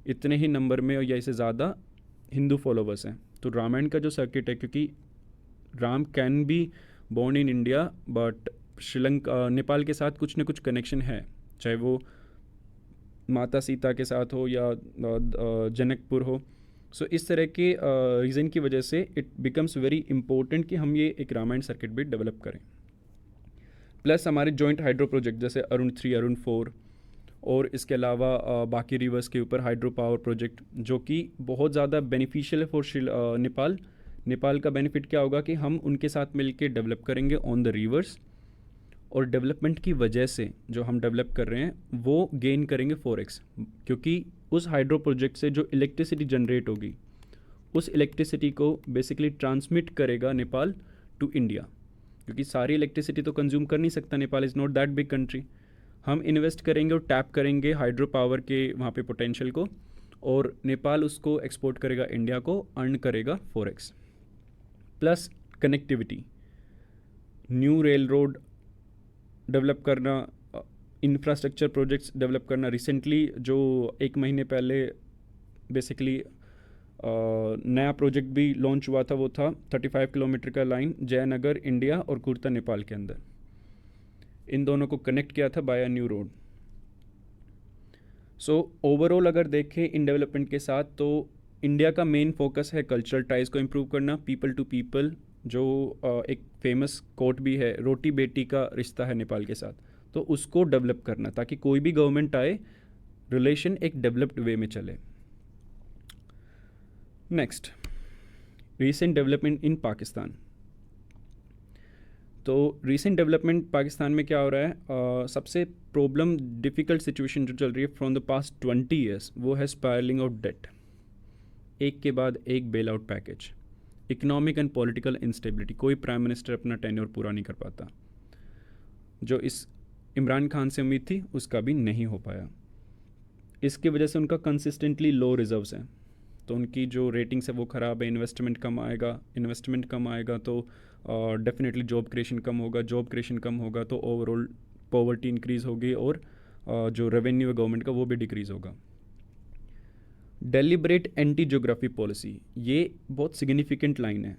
इतने ही नंबर में या इससे ज़्यादा हिंदू फॉलोवर्स हैं, तो रामायण का जो सर्किट है, क्योंकि Ram can be born in India but Sri Lanka Nepal के साथ कुछ न कुछ कनेक्शन है, चाहे वो माता सीता के साथ हो या जनकपुर हो। सो इस तरह के रीज़न की वजह से इट बिकम्स वेरी इंपॉर्टेंट कि हम ये एक रामायण सर्किट भी डेवलप करें। प्लस हमारे जॉइंट हाइड्रो प्रोजेक्ट जैसे अरुण 3, अरुण 4 और इसके अलावा बाकी रिवर्स के ऊपर हाइड्रो पावर प्रोजेक्ट जो कि बहुत ज़्यादा बेनिफिशियल है फॉर नेपाल। नेपाल का बेनिफिट क्या होगा कि हम उनके साथ मिलके डेवलप करेंगे ऑन द रिवर्स, और डेवलपमेंट की वजह से जो हम डेवलप कर रहे हैं वो गेन करेंगे 4x, क्योंकि उस हाइड्रो प्रोजेक्ट से जो इलेक्ट्रिसिटी जनरेट होगी उस इलेक्ट्रिसिटी को बेसिकली ट्रांसमिट करेगा नेपाल टू इंडिया, क्योंकि सारी इलेक्ट्रिसिटी तो कंज्यूम कर नहीं सकता Nepal, is not that big country. हम इन्वेस्ट करेंगे और टैप करेंगे हाइड्रो पावर के वहाँ पे पोटेंशियल को, और नेपाल उसको एक्सपोर्ट करेगा इंडिया को, अर्न करेगा 4x। Plus connectivity, new rail road develop करना, इंफ्रास्ट्रक्चर प्रोजेक्ट्स डेवलप करना। रिसेंटली जो 1 महीने पहले बेसिकली नया प्रोजेक्ट भी लॉन्च हुआ था वो था 35 किलोमीटर का लाइन जयनगर इंडिया और कुर्ता नेपाल के अंदर। इन दोनों को कनेक्ट किया था by a new road. So overall अगर देखें इन डेवलपमेंट के साथ, तो इंडिया का मेन फोकस है कल्चरल टाइज को इम्प्रूव करना, पीपल टू पीपल, जो एक फेमस कोट भी है, रोटी बेटी का रिश्ता है नेपाल के साथ, तो उसको डेवलप करना ताकि कोई भी गवर्नमेंट आए रिलेशन एक डेवलप्ड वे में चले। Next, recent development in Pakistan. तो रीसेंट डेवलपमेंट पाकिस्तान में क्या हो रहा है, सबसे प्रॉब्लम डिफ़िकल्ट सिचुएशन जो चल रही है फ्रॉम द पास्ट 20 ईयर्स, वो है स्पायरलिंग ऑफ डेट, एक के बाद एक bail out package, economic and political instability, कोई प्राइम मिनिस्टर अपना टेन्योर पूरा नहीं कर पाता, जो इस इमरान खान से उम्मीद थी उसका भी नहीं हो पाया। इसकी वजह से उनका कंसिस्टेंटली लो रिजर्व्स हैं, तो उनकी जो रेटिंग्स है वो ख़राब है, इन्वेस्टमेंट कम आएगा तो डेफिनेटली जॉब क्रिएशन कम होगा, जॉब क्रिएशन कम होगा तो ओवरऑल पॉवर्टी इंक्रीज़ होगी और जो रेवेन्यू है गवर्नमेंट का वो भी डिक्रीज़ होगा। डेलिब्रेट एंटी ज्योग्राफी पॉलिसी, ये बहुत सिग्निफिकेंट लाइन है।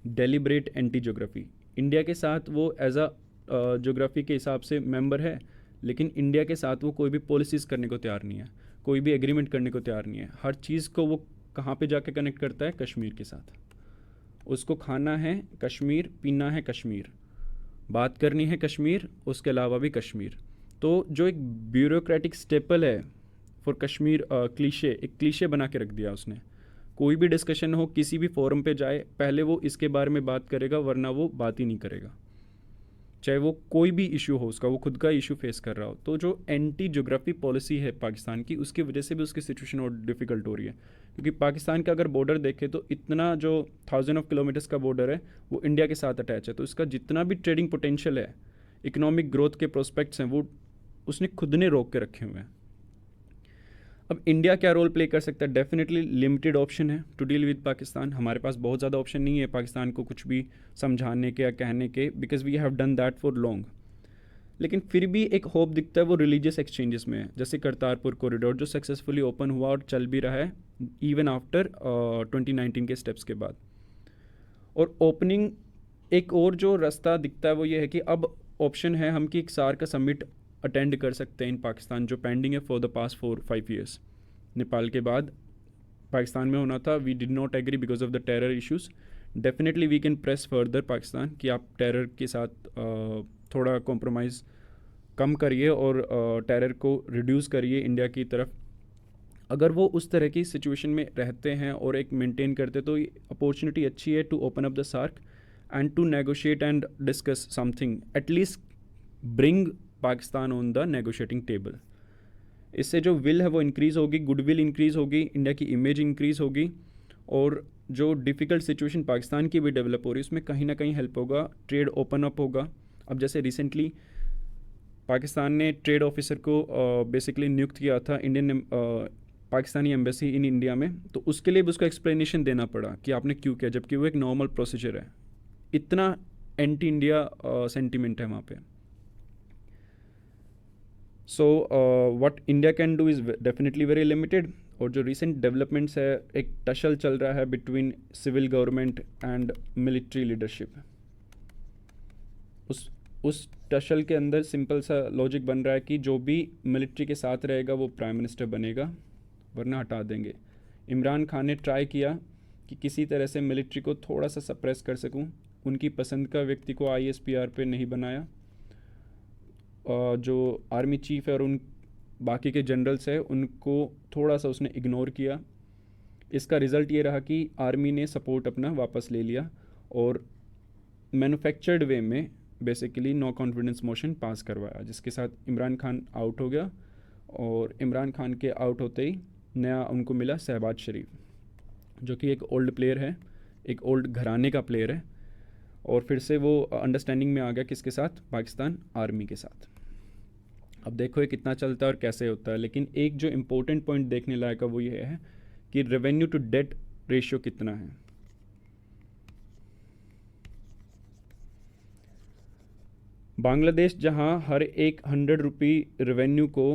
डेलिब्रेट एंटी ज्योग्राफी, इंडिया के साथ वो एज अ ज्योग्राफी के हिसाब से मेंबर है, लेकिन इंडिया के साथ वो कोई भी पॉलिसीज़ करने को तैयार नहीं है, कोई भी एग्रीमेंट करने को तैयार नहीं है। हर चीज़ को वो कहाँ पे जाके कनेक्ट करता है, कश्मीर के साथ। उसको खाना है कश्मीर, पीना है कश्मीर, बात करनी है कश्मीर, उसके अलावा भी कश्मीर। तो जो एक ब्यूरोक्रेटिक स्टेपल है फॉर कश्मीर, क्लीशे, एक क्लीशे बना के रख दिया उसने। कोई भी डिस्कशन हो, किसी भी फोरम पे जाए, पहले वो इसके बारे में बात करेगा, वरना वो बात ही नहीं करेगा, चाहे वो कोई भी इशू हो उसका, वो खुद का इशू फेस कर रहा हो। तो जो एंटी ज्योग्राफी पॉलिसी है पाकिस्तान की, उसकी वजह से भी उसकी सिचुएशन और डिफ़िकल्ट हो रही है, क्योंकि पाकिस्तान का अगर बॉर्डर देखें तो इतना जो 1000 ऑफ किलोमीटर्स का बॉर्डर है वो इंडिया के साथ अटैच है, तो इसका जितना भी ट्रेडिंग पोटेंशियल है, इकोनॉमिक ग्रोथ के प्रोस्पेक्ट्स हैं, वो उसने खुद ने रोक के रखे हुए हैं। अब इंडिया क्या रोल प्ले कर सकता है? डेफिनेटली लिमिटेड ऑप्शन है टू डील विद पाकिस्तान। हमारे पास बहुत ज़्यादा ऑप्शन नहीं है पाकिस्तान को कुछ भी समझाने के या कहने के, because we have done that for long. लेकिन फिर भी एक होप दिखता है, वो रिलीजियस एक्सचेंजेस में है, जैसे करतारपुर कॉरिडोर जो सक्सेसफुली ओपन हुआ और चल भी रहा है इवन आफ्टर 2019 के स्टेप्स के बाद। और ओपनिंग, एक और जो रास्ता दिखता है वो ये है कि अब ऑप्शन है हम कि एक सार का समिट अटेंड कर सकते हैं इन पाकिस्तान, जो पेंडिंग है for the past 4-5 years. Nepal के बाद पाकिस्तान में होना था, we did not agree because of the terror issues. Definitely we can press further Pakistan कि आप टेरर के साथ थोड़ा कॉम्प्रोमाइज़ कम करिए और टेरर को रिड्यूस करिए इंडिया की तरफ। अगर वो उस तरह की सिचुएशन में रहते हैं और एक मेंटेन करते, तो अपॉर्चुनिटी अच्छी है to open up the SAARC and to negotiate and discuss something, at least bring Pakistan on the negotiating table. इससे जो विल है वो इंक्रीज़ होगी, गुडविल इंक्रीज़ होगी, इंडिया की इमेज इंक्रीज़ होगी, और जो डिफ़िकल्ट सिचुएशन पाकिस्तान की भी डेवलप हो रही है उसमें कहीं ना कहीं हेल्प होगा, ट्रेड ओपन अप होगा। अब जैसे रिसेंटली पाकिस्तान ने ट्रेड ऑफिसर को बेसिकली नियुक्त किया था Indian Pakistani embassy in India में, तो उसके लिए भी उसको एक्सप्लेनेशन देना पड़ा कि आपने क्यों किया, जबकि वो एक नॉर्मल प्रोसीजर है। इतना एंटी इंडिया सेंटीमेंट है वहाँ पे। So what India can do is definitely very limited. और जो रिसेंट डेवलपमेंट्स है, एक टशल चल रहा है between civil government and military leadership. उस टशल के अंदर सिंपल सा लॉजिक बन रहा है कि जो भी मिलिट्री के साथ रहेगा वो प्राइम मिनिस्टर बनेगा, वरना हटा देंगे। इमरान खान ने ट्राई किया कि किसी तरह से मिलिट्री को थोड़ा सा सप्रेस कर सकूं, उनकी पसंद का व्यक्ति को ISPR पे नहीं बनाया, जो आर्मी चीफ है और उन बाकी के जनरल्स है उनको थोड़ा सा उसने इग्नोर किया। इसका रिज़ल्ट ये रहा कि आर्मी ने सपोर्ट अपना वापस ले लिया और मैन्युफैक्चर्ड वे में basically no confidence motion pass करवाया, जिसके साथ इमरान खान आउट हो गया। और इमरान खान के आउट होते ही नया उनको मिला शहबाज शरीफ, जो कि एक ओल्ड प्लेयर है, एक ओल्ड घराने का प्लेयर है, और फिर से वो अंडरस्टैंडिंग में आ गया किसके साथ, पाकिस्तान आर्मी के साथ। अब देखो ये कितना चलता है और कैसे होता है, लेकिन एक जो इम्पोर्टेंट पॉइंट देखने लायक है वो ये है कि रेवेन्यू टू डेट रेशियो कितना है। बांग्लादेश जहां हर एक 100 रुपये रेवेन्यू को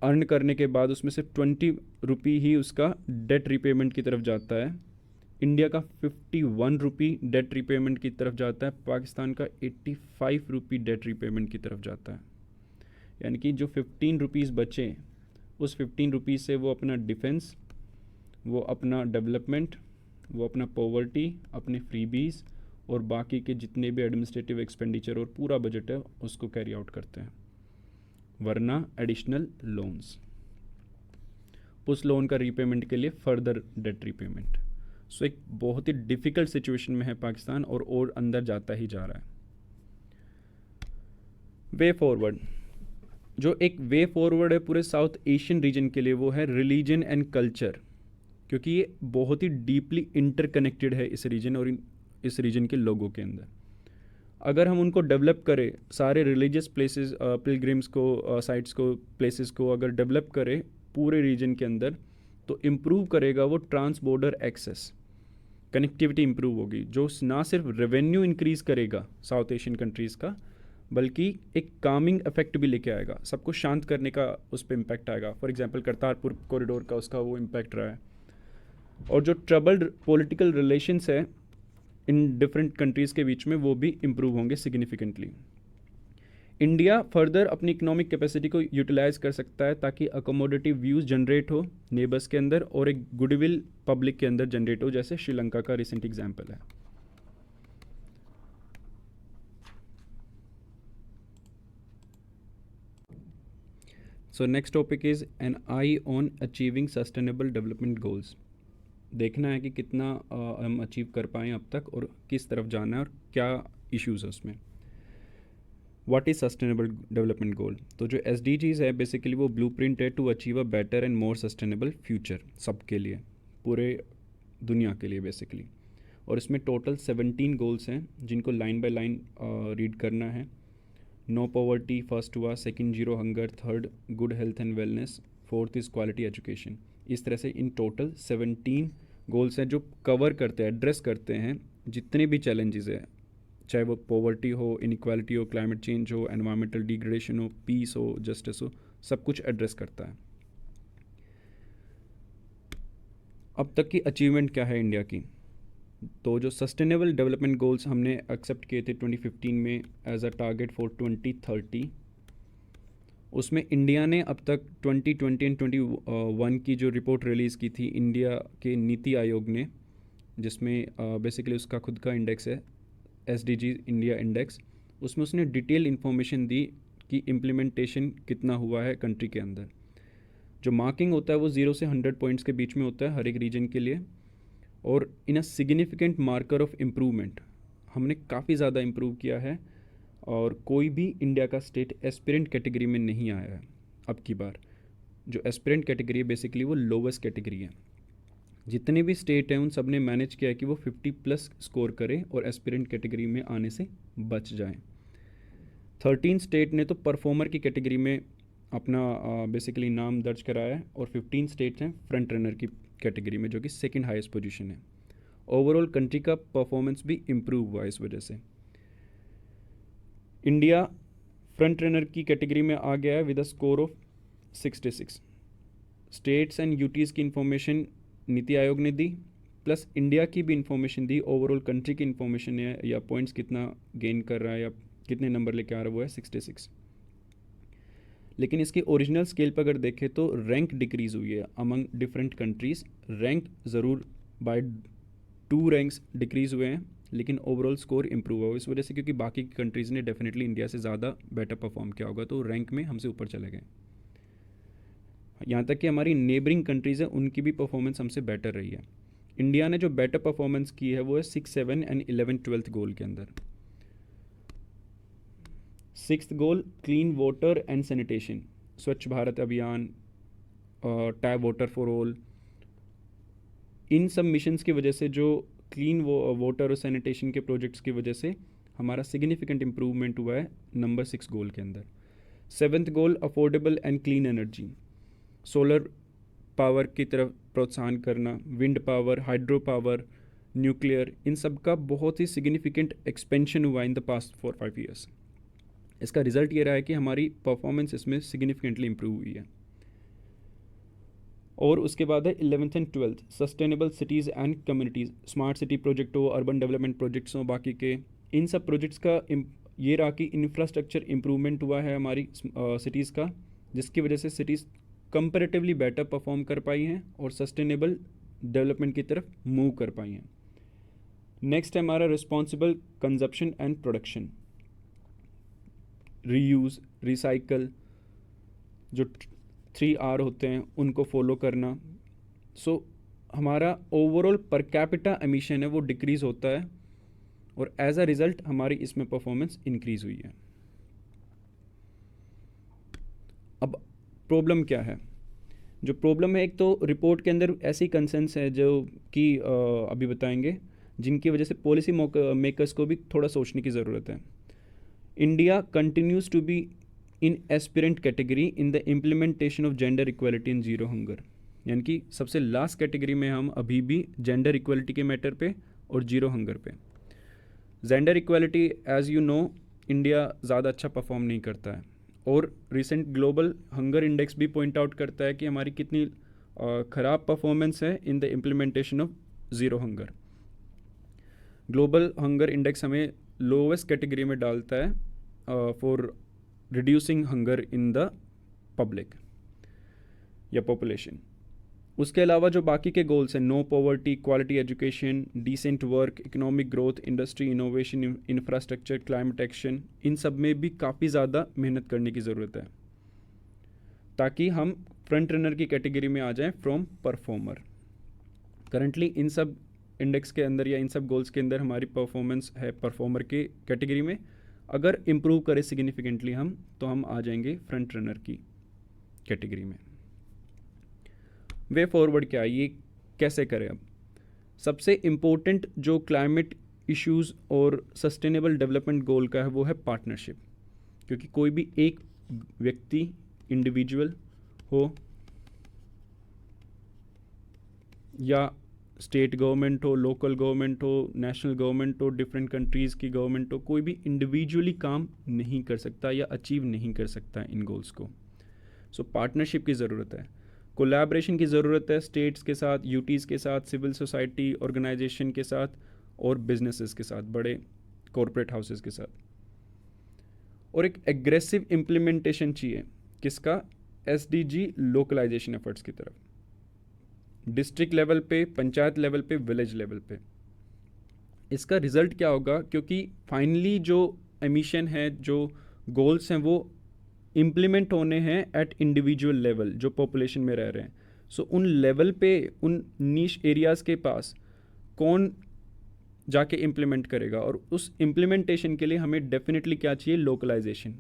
अर्न करने के बाद उसमें से 20 रुपये ही उसका डेट रिपेमेंट की तरफ जाता है, इंडिया का 51 रुपी डेट रीपेमेंट की तरफ जाता है, पाकिस्तान का 85 रुपी डेट रीपेमेंट की तरफ जाता है। यानी कि जो 15 रुपीज़ बचे, उस 15 रुपीज़ से वो अपना डिफेंस, वो अपना डेवलपमेंट, वो अपना पॉवर्टी, अपने फ्रीबीज़ और बाकी के जितने भी एडमिनिस्ट्रेटिव एक्सपेंडिचर और पूरा बजट है उसको कैरी आउट करते हैं, वरना एडिशनल लोन्स, उस लोन का रीपेमेंट के लिए फर्दर डेट रीपेमेंट। सो एक बहुत ही डिफ़िकल्ट सिचुएशन में है पाकिस्तान और अंदर जाता ही जा रहा है। वे फॉरवर्ड, जो एक वे फॉरवर्ड है पूरे साउथ एशियन रीजन के लिए, वो है रिलीजन एंड कल्चर, क्योंकि ये बहुत ही डीपली इंटरकनेक्टेड है इस रीजन और इस रीजन के लोगों के अंदर। अगर हम उनको डेवलप करें, सारे रिलीजियस प्लेसेस, पिलग्रिम्स को, साइट्स को, प्लेसेस को अगर डेवलप करें पूरे रीजन के अंदर, तो इम्प्रूव करेगा वो trans border access, connectivity improve होगी, जो ना सिर्फ रेवेन्यू इंक्रीज़ करेगा साउथ एशियन कंट्रीज़ का, बल्कि एक कामिंग इफेक्ट भी लेके आएगा, सबको शांत करने का उस पर इम्पैक्ट आएगा। फॉर एग्जांपल करतारपुर कॉरिडोर का उसका वो इम्पैक्ट रहा है। और जो ट्रबल्ड पॉलिटिकल रिलेशंस है इन डिफरेंट कंट्रीज़ के बीच में, वो भी इम्प्रूव होंगे सिग्निफिकेंटली। इंडिया फर्दर अपनी इकोनॉमिक कैपेसिटी को यूटिलाइज कर सकता है ताकि अकोमोडेटिव व्यूज़ जनरेट हो नेबर्स के अंदर और एक गुडविल पब्लिक के अंदर जनरेट हो, जैसे श्रीलंका का रिसेंट एग्जाम्पल है। So next topic is an eye on achieving sustainable development goals. देखना है कि कितना हम अचीव कर पाएँ अब तक और किस तरफ जाना है और क्या इश्यूज़ है उसमें। What is sustainable development goal? तो जो SDGs है बेसिकली वो ब्लूप्रिंट है to achieve a better and more sustainable future, सबके लिए, पूरे दुनिया के लिए बेसिकली। और इसमें टोटल 17 गोल्स हैं जिनको लाइन बाय लाइन रीड करना है। नो पॉवर्टी फर्स्ट हुआ, second zero hunger, third good health and wellness, fourth is quality education. इस तरह से इन टोटल 17 गोल्स हैं जो कवर करते हैं, एड्रेस करते हैं जितने भी चैलेंजेस हैं, चाहे वो पॉवर्टी हो, इनइक्वालिटी हो, क्लाइमेट चेंज हो, एनवायरमेंटल डिग्रेडेशन हो, पीस हो, जस्टिस हो, सब कुछ एड्रेस करता है। अब तक की अचीवमेंट क्या है इंडिया की? तो जो सस्टेनेबल डेवलपमेंट गोल्स हमने एक्सेप्ट किए थे 2015 में एज अ टारगेट फॉर 2030, उसमें इंडिया ने अब तक 2020 एंड 21 की जो रिपोर्ट रिलीज़ की थी इंडिया के नीति आयोग ने, जिसमें बेसिकली उसका खुद का इंडेक्स है SDG इंडिया इंडेक्स, उसमें उसने डिटेल इन्फॉर्मेशन दी कि इम्प्लीमेंटेशन कितना हुआ है कंट्री के अंदर। जो मार्किंग होता है वो 0 से 100 पॉइंट्स के बीच में होता है हर एक रीजन के लिए, और in a significant marker of improvement हमने काफ़ी ज़्यादा इम्प्रूव किया है, और कोई भी इंडिया का स्टेट एस्पिरेंट कैटेगरी में नहीं आया है अब की बार। जो एस्पिरेंट कैटेगरी है बेसिकली वो लोवेस्ट कैटेगरी है। जितने भी स्टेट हैं उन सब ने मैनेज किया है कि वो 50+ स्कोर करें और एस्पिरेंट कैटेगरी में आने से बच जाएं। 13 स्टेट ने तो परफॉर्मर की कैटेगरी में अपना बेसिकली नाम दर्ज कराया है, और 15 स्टेट्स हैं फ्रंट रनर की कैटेगरी में, जो कि सेकंड हाईएस्ट पोजीशन है। ओवरऑल कंट्री का परफॉर्मेंस भी इम्प्रूव हुआ इस वजह से। इंडिया फ्रंट रनर की कैटेगरी में आ गया है with a score of 66। States and UTs की इंफॉर्मेशन नीति आयोग ने दी, प्लस इंडिया की भी इंफॉर्मेशन दी। ओवरऑल कंट्री की इंफॉर्मेशन है या पॉइंट्स कितना गेन कर रहा है या कितने नंबर लेके आ रहा है, वो है 66। लेकिन इसके ओरिजिनल स्केल पर अगर देखें तो रैंक डिक्रीज़ हुई है अमंग डिफरेंट कंट्रीज़। रैंक ज़रूर बाय 2 रैंक्स डिक्रीज़ हुए हैं, लेकिन ओवरऑल स्कोर इंप्रूव हुआ इस वजह से, क्योंकि बाकी कंट्रीज़ ने डेफिनेटली इंडिया से ज़्यादा बेटर परफॉर्म किया होगा, तो रैंक में हमसे ऊपर चले गए। यहाँ तक कि हमारी नेबरिंग कंट्रीज़ हैं उनकी भी परफॉर्मेंस हमसे बेटर रही है। इंडिया ने जो बेटर परफॉर्मेंस की है वो है 6, 7 एंड 11, 12th गोल के अंदर। 6th goal clean water and sanitation, स्वच्छ भारत अभियान, टैप वाटर फॉर ऑल, इन सब मिशंस की वजह से, जो क्लीन वाटर और सैनिटेशन के प्रोजेक्ट्स की वजह से हमारा सिग्निफिकेंट इंप्रूवमेंट हुआ है नंबर 6 गोल के अंदर। 7th goal affordable and clean energy, solar power की तरफ प्रोत्साहन करना, wind power, hydro power, nuclear, इन सब का बहुत ही सिग्निफिकेंट एक्सपेंशन हुआ इन द पास्ट 4-5 ईयर्स। इसका रिजल्ट ये रहा है कि हमारी परफॉर्मेंस इसमें सिग्निफिकेंटली इंप्रूव हुई है। और उसके बाद है 11th and 12th sustainable cities and communities, smart city project हो, अर्बन डेवलपमेंट प्रोजेक्ट्स हो, बाकी के इन सब प्रोजेक्ट्स का ये रहा कि इंफ्रास्ट्रक्चर इम्प्रूवमेंट हुआ है हमारी सिटीज़ का, जिसकी वजह से सिटीज़ कंपैरेटिवली बेटर परफॉर्म कर पाई हैं और सस्टेनेबल डेवलपमेंट की तरफ मूव कर पाई हैं। नेक्स्ट है हमारा responsible consumption and production, reuse, recycle, जो 3R होते हैं उनको फॉलो करना। सो हमारा ओवरऑल पर कैपिटा एमिशन है वो डिक्रीज़ होता है और एज अ रिज़ल्ट हमारी इसमें परफॉर्मेंस इंक्रीज़ हुई है। अब प्रॉब्लम क्या है? जो प्रॉब्लम है, एक तो रिपोर्ट के अंदर ऐसी कंसर्न्स है जो कि अभी बताएंगे, जिनकी वजह से पॉलिसी मेकर्स को भी थोड़ा सोचने की ज़रूरत है। India continues to be in aspirant category in the implementation of gender equality and zero hunger, यानी कि सबसे लास्ट कैटेगरी में हम अभी भी जेंडर इक्वालिटी के मैटर पे और जीरो हंगर पे। Gender equality as you know India ज़्यादा अच्छा परफॉर्म नहीं करता है और रिसेंट ग्लोबल हंगर इंडेक्स भी पॉइंट आउट करता है कि हमारी कितनी ख़राब परफॉर्मेंस है in the implementation of zero hunger. Global hunger index हमें लोवेस्ट कैटेगरी में डालता है for reducing hunger in the public या पॉपुलेशन। उसके अलावा जो बाकी के गोल्स हैं, no poverty, quality education, decent work, economic growth, industry innovation, infrastructure, climate action, इन सब में भी काफ़ी ज़्यादा मेहनत करने की ज़रूरत है ताकि हम फ्रंट रनर की कैटेगरी में आ जाएं फ्रॉम परफॉर्मर। करंटली इन सब इंडेक्स के अंदर या इन सब गोल्स के अंदर हमारी परफॉर्मेंस है परफॉर्मर की कैटेगरी में। अगर इम्प्रूव करें सिग्निफिकेंटली हम, तो हम आ जाएंगे फ्रंट रनर की कैटेगरी में। वे फॉरवर्ड क्या है, ये कैसे करें? अब सबसे इम्पोर्टेंट जो क्लाइमेट इश्यूज़ और सस्टेनेबल डेवलपमेंट गोल का है वो है पार्टनरशिप, क्योंकि कोई भी एक व्यक्ति, इंडिविजुअल हो या स्टेट गवर्नमेंट हो, लोकल गवर्नमेंट हो, नेशनल गवर्नमेंट हो, डिफरेंट कंट्रीज़ की गवर्नमेंट हो, कोई भी इंडिविजुअली काम नहीं कर सकता या अचीव नहीं कर सकता इन गोल्स को। सो पार्टनरशिप की ज़रूरत है, कोलैबोरेशन की ज़रूरत है स्टेट्स के साथ, यूटीज़ के साथ, सिविल सोसाइटी ऑर्गेनाइजेशन के साथ और बिजनेसेस के साथ, बड़े कॉरपोरेट हाउसेस के साथ। और एक एग्रेसिव इम्प्लीमेंटेशन चाहिए किसका? SDG लोकलाइजेशन एफर्ट्स की तरफ, डिस्ट्रिक्ट लेवल पे, पंचायत लेवल पे, विलेज लेवल पे। इसका रिज़ल्ट क्या होगा? क्योंकि फाइनली जो एमिशन है, जो गोल्स हैं, वो इम्प्लीमेंट होने हैं एट इंडिविजुअल लेवल जो पॉपुलेशन में रह रहे हैं। सो उन लेवल पे, उन नीश एरियाज़ के पास कौन जाके इम्प्लीमेंट करेगा? और उस इम्प्लीमेंटेशन के लिए हमें डेफिनेटली क्या चाहिए? लोकलाइजेशन,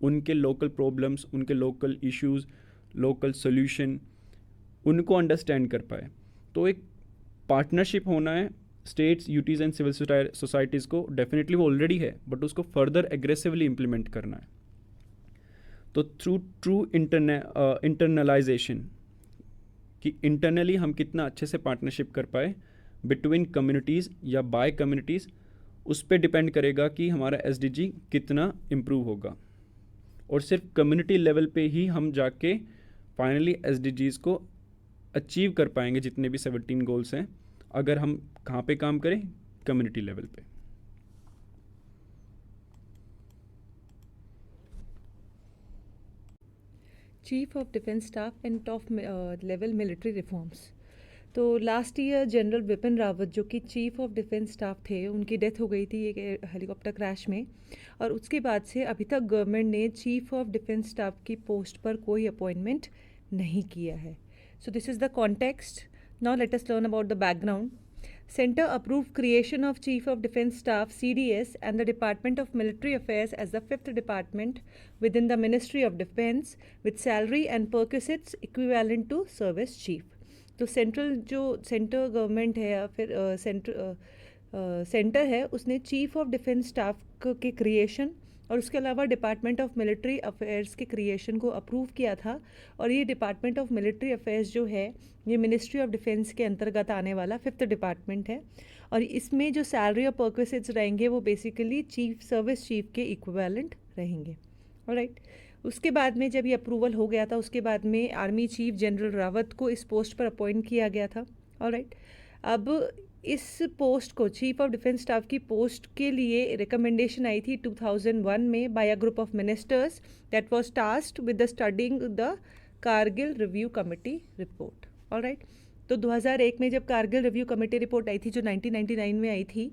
उनके लोकल प्रॉब्लम्स, उनके लोकल इश्यूज़, लोकल सोल्यूशन, उनको अंडरस्टैंड कर पाए। तो एक पार्टनरशिप होना है states, UTs and civil societies को, डेफिनेटली वो ऑलरेडी है, बट उसको फर्दर एग्रेसिवली इम्प्लीमेंट करना है। तो थ्रू ट्रू इंटरनलाइजेशन, कि इंटरनली हम कितना अच्छे से पार्टनरशिप कर पाए बिटवीन कम्युनिटीज़ या बाय कम्युनिटीज़, उस पर डिपेंड करेगा कि हमारा SDG कितना इम्प्रूव होगा। और सिर्फ कम्युनिटी लेवल पे ही हम जाके फाइनली SDGs को अचीव कर पाएंगे, जितने भी 17 गोल्स हैं, अगर हम कहाँ पे काम करें? कम्युनिटी लेवल पे। Chief of defence staff and top level military reforms. तो last year general Bipin Rawat जो कि चीफ ऑफ डिफेंस स्टाफ थे, उनकी डेथ हो गई थी एक हेलीकॉप्टर क्रैश में, और उसके बाद से अभी तक गवर्नमेंट ने चीफ ऑफ डिफेंस स्टाफ की पोस्ट पर कोई अपॉइंटमेंट नहीं किया है। So this is the context. Now let us learn about the background. Center approved creation of Chief of Defence Staff CDS and the Department of Military Affairs as the fifth department within the Ministry of Defence with salary and perquisites equivalent to service chief. तो central जो centre government है या फिर centre है, उसने chief of defence staff के creation और उसके अलावा डिपार्टमेंट ऑफ मिलिट्री अफेयर्स के क्रिएशन को अप्रूव किया था। और ये डिपार्टमेंट ऑफ मिलिट्री अफेयर्स जो है, ये मिनिस्ट्री ऑफ डिफेंस के अंतर्गत आने वाला फिफ्थ डिपार्टमेंट है। और इसमें जो सैलरी और परक्विजिट्स रहेंगे वो बेसिकली चीफ सर्विस चीफ के इक्विवेलेंट रहेंगे। ऑलराइट, उसके बाद में जब ये अप्रूवल हो गया था, उसके बाद में आर्मी चीफ जनरल रावत को इस पोस्ट पर अपॉइंट किया गया था। ऑलराइट, अब इस पोस्ट को, चीफ ऑफ डिफेंस स्टाफ की पोस्ट के लिए रिकमेंडेशन आई थी 2001 में by a group of ministers that was tasked with the studying the Kargil review committee report. Alright, तो 2001 में जब कारगिल रिव्यू कमेटी रिपोर्ट आई थी, जो 1999 में आई थी,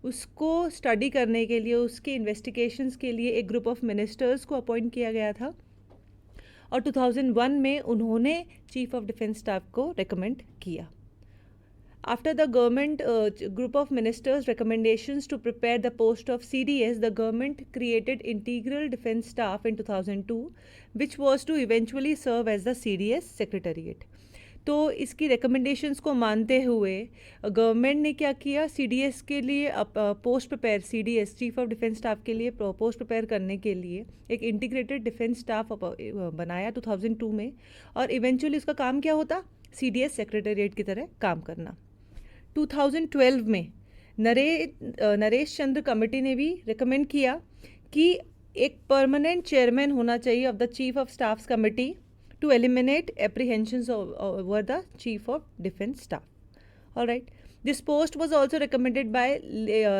उसको स्टडी करने के लिए, उसके इन्वेस्टिगेशंस के लिए एक ग्रुप ऑफ मिनिस्टर्स को अपॉइंट किया गया था और 2001 में उन्होंने चीफ ऑफ डिफेंस स्टाफ को रिकमेंड किया। After the government group of ministers' recommendations to prepare the post of CDS, the government created Integral Defence Staff in 2002, which was to eventually serve as the CDS Secretariat. तो इसकी recommendations को मानते हुए government ने क्या किया, CDS के लिए post prepare, CDS chief of defence staff के लिए पोस्ट प्रिपेयर करने के लिए एक इंटीग्रेटेड डिफेंस स्टाफ बनाया 2002 में, और इवेंचुअली उसका काम क्या होता, CDS सेक्रेटेरिएट की तरह काम करना। 2012 में नरेश चंद्र कमेटी ने भी रिकमेंड किया कि एक परमानेंट चेयरमैन होना चाहिए of the chief of staffs committee to eliminate apprehensions over the chief of defence staff. Alright, this post was also recommended by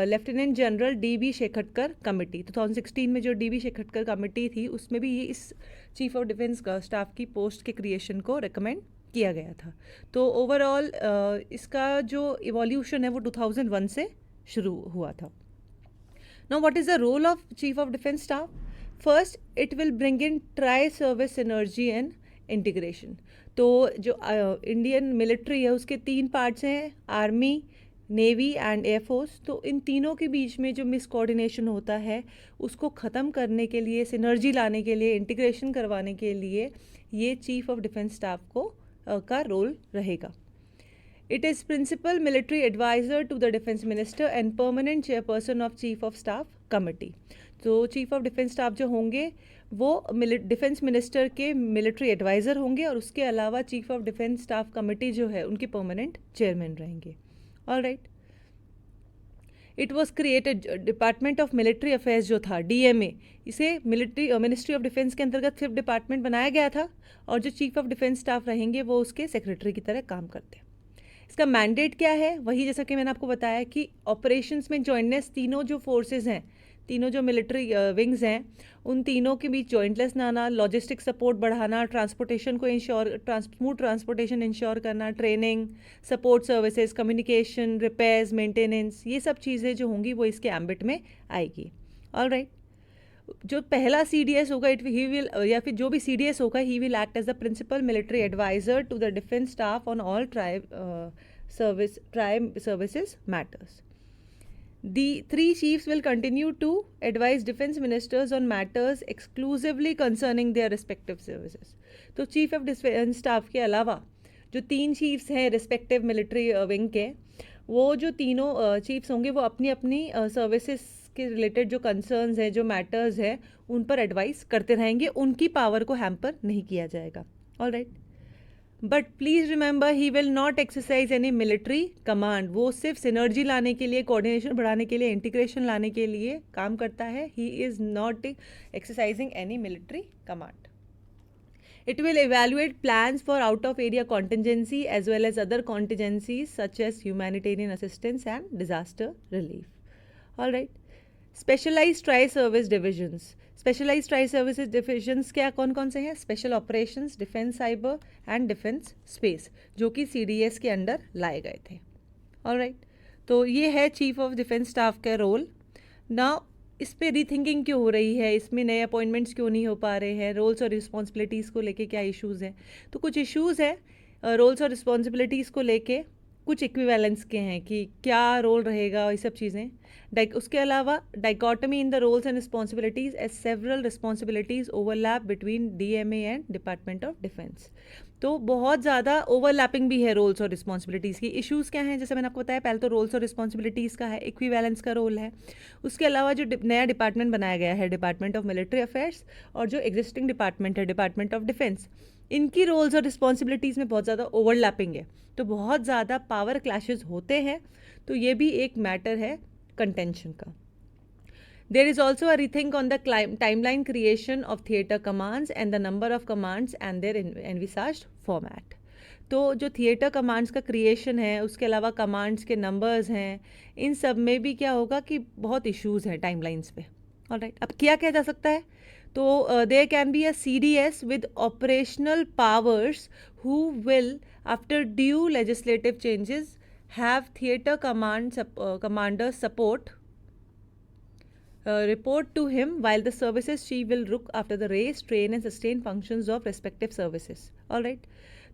lieutenant general DB Shekatkar committee. 2016 में जो DB शेखटकर कमेटी थी, उसमें भी ये इस चीफ ऑफ डिफेंस स्टाफ की post के creation को रिकमेंड किया गया था। तो ओवरऑल इसका जो इवोल्यूशन है वो 2001 से शुरू हुआ था। Now what is the role of chief of defence staff? First, it will bring in tri service synergy and integration. तो जो इंडियन मिलिट्री है उसके 3 पार्ट्स हैं, आर्मी, नेवी एंड एयरफोर्स। तो इन तीनों के बीच में जो मिस कोऑर्डिनेशन होता है उसको ख़त्म करने के लिए, सिनर्जी लाने के लिए, इंटीग्रेशन करवाने के लिए ये चीफ ऑफ डिफेंस स्टाफ को का रोल रहेगा। It is principal military adviser to the defence minister and permanent chairperson of chief of staff committee. तो चीफ ऑफ डिफेंस स्टाफ जो होंगे वो डिफेंस मिनिस्टर के मिलिट्री एडवाइज़र होंगे, और उसके अलावा chief of defence staff committee जो है उनके परमानेंट चेयरमैन रहेंगे। Alright, it was created, department of military affairs जो था DMA, इसे मिनिस्ट्री ऑफ डिफेंस के अंतर्गत 5th डिपार्टमेंट बनाया गया था, और जो चीफ ऑफ डिफेंस स्टाफ रहेंगे वो उसके सेक्रेटरी की तरह काम करते हैं। इसका मैंडेट क्या है? वही जैसा कि मैंने आपको बताया कि ऑपरेशंस में जॉइंटनेस, तीनों जो फोर्सेस हैं, तीनों जो मिलिट्री विंग्स हैं, उन तीनों के बीच जॉइंटनेस लाना, लॉजिस्टिक सपोर्ट बढ़ाना, ट्रांसपोर्टेशन को स्मूथ ट्रांसपोर्टेशन इंश्योर करना, training, support services, communication, repairs, maintenance, ये सब चीज़ें जो होंगी वो इसके एम्बिट में आएगी। ऑलराइट, जो पहला CDS होगा ही विल, या फिर जो भी CDS होगा, he will act as the principal military adviser to the defence staff on all tri services matters. The 3 chiefs will continue to advise defense ministers on matters exclusively concerning their respective services. तो chief of defence staff के अलावा जो 3 chiefs हैं respective military wing के, वो जो तीनों chiefs होंगे वो अपनी अपनी सर्विसेज के रिलेटेड जो कंसर्न्स हैं, जो मैटर्स हैं, उन पर एडवाइस करते रहेंगे, उनकी पावर को हैम्पर नहीं किया जाएगा। Alright, but please remember he will not exercise any military command. वो सिर्फ सिनर्जी लाने के लिए, कोऑर्डिनेशन बढ़ाने के लिए, इंटीग्रेशन लाने के लिए काम करता है। He is not exercising any military command. It will evaluate plans for out of area contingency as well as other contingencies such as humanitarian assistance and disaster relief. All right. Specialized tri-service divisions. Specialized tri-services divisions क्या कौन कौन से हैं? Special Operations, Defense Cyber and Defense Space, जो कि CDS के under लाए गए थे। All right. तो ये है चीफ ऑफ डिफेंस स्टाफ का रोल। नाउ इस पे रीथिंकिंग क्यों हो रही है, इसमें नए अपॉइंटमेंट्स क्यों नहीं हो पा रहे हैं, रोल्स और रिस्पॉन्सिबिलिटीज़ को लेके क्या इश्यूज़ हैं? तो कुछ इश्यूज़ हैं रोल्स और रिस्पॉन्सिबिलिटीज़ को लेके, कुछ इक्विवेलेंस के हैं कि क्या रोल रहेगा, ये सब चीज़ें। उसके अलावा dichotomy in the roles and responsibilities as several responsibilities overlap between DMA and department of defence. तो बहुत ज़्यादा ओवरलैपिंग भी है रोल्स और रिस्पॉन्सिबिलिटीज़ की। इश्यूज़ क्या हैं? जैसे मैंने आपको बताया, पहले तो रोल्स और रिस्पॉन्सिबिलिटीज़ का है, इक्विवेलेंस का रोल है। उसके अलावा जो नया डिपार्टमेंट बनाया गया है, डिपार्टमेंट ऑफ मिलिट्री अफेयर्स, और जो एग्जिस्टिंग डिपार्टमेंट है, डिपार्टमेंट ऑफ डिफेंस, इनकी रोल्स और रिस्पॉन्सिबिलिटीज़ में बहुत ज़्यादा ओवरलैपिंग है, तो बहुत ज़्यादा पावर क्लैशेस होते हैं। तो ये भी एक मैटर है कंटेंशन का। There is also a rethink on the timeline creation of theatre commands and the number of commands and their envisaged format. तो जो थिएटर कमांड्स का क्रिएशन है, उसके अलावा कमांड्स के नंबर्स हैं, इन सब में भी क्या होगा कि बहुत इश्यूज हैं टाइमलाइंस पे. ऑलराइट, अब क्या किया जा सकता है? तो there can be a CDS with operational powers who will after due legislative changes have theatre commander support report to him while the services chief will look after the raise, train and sustain functions of respective services. All right.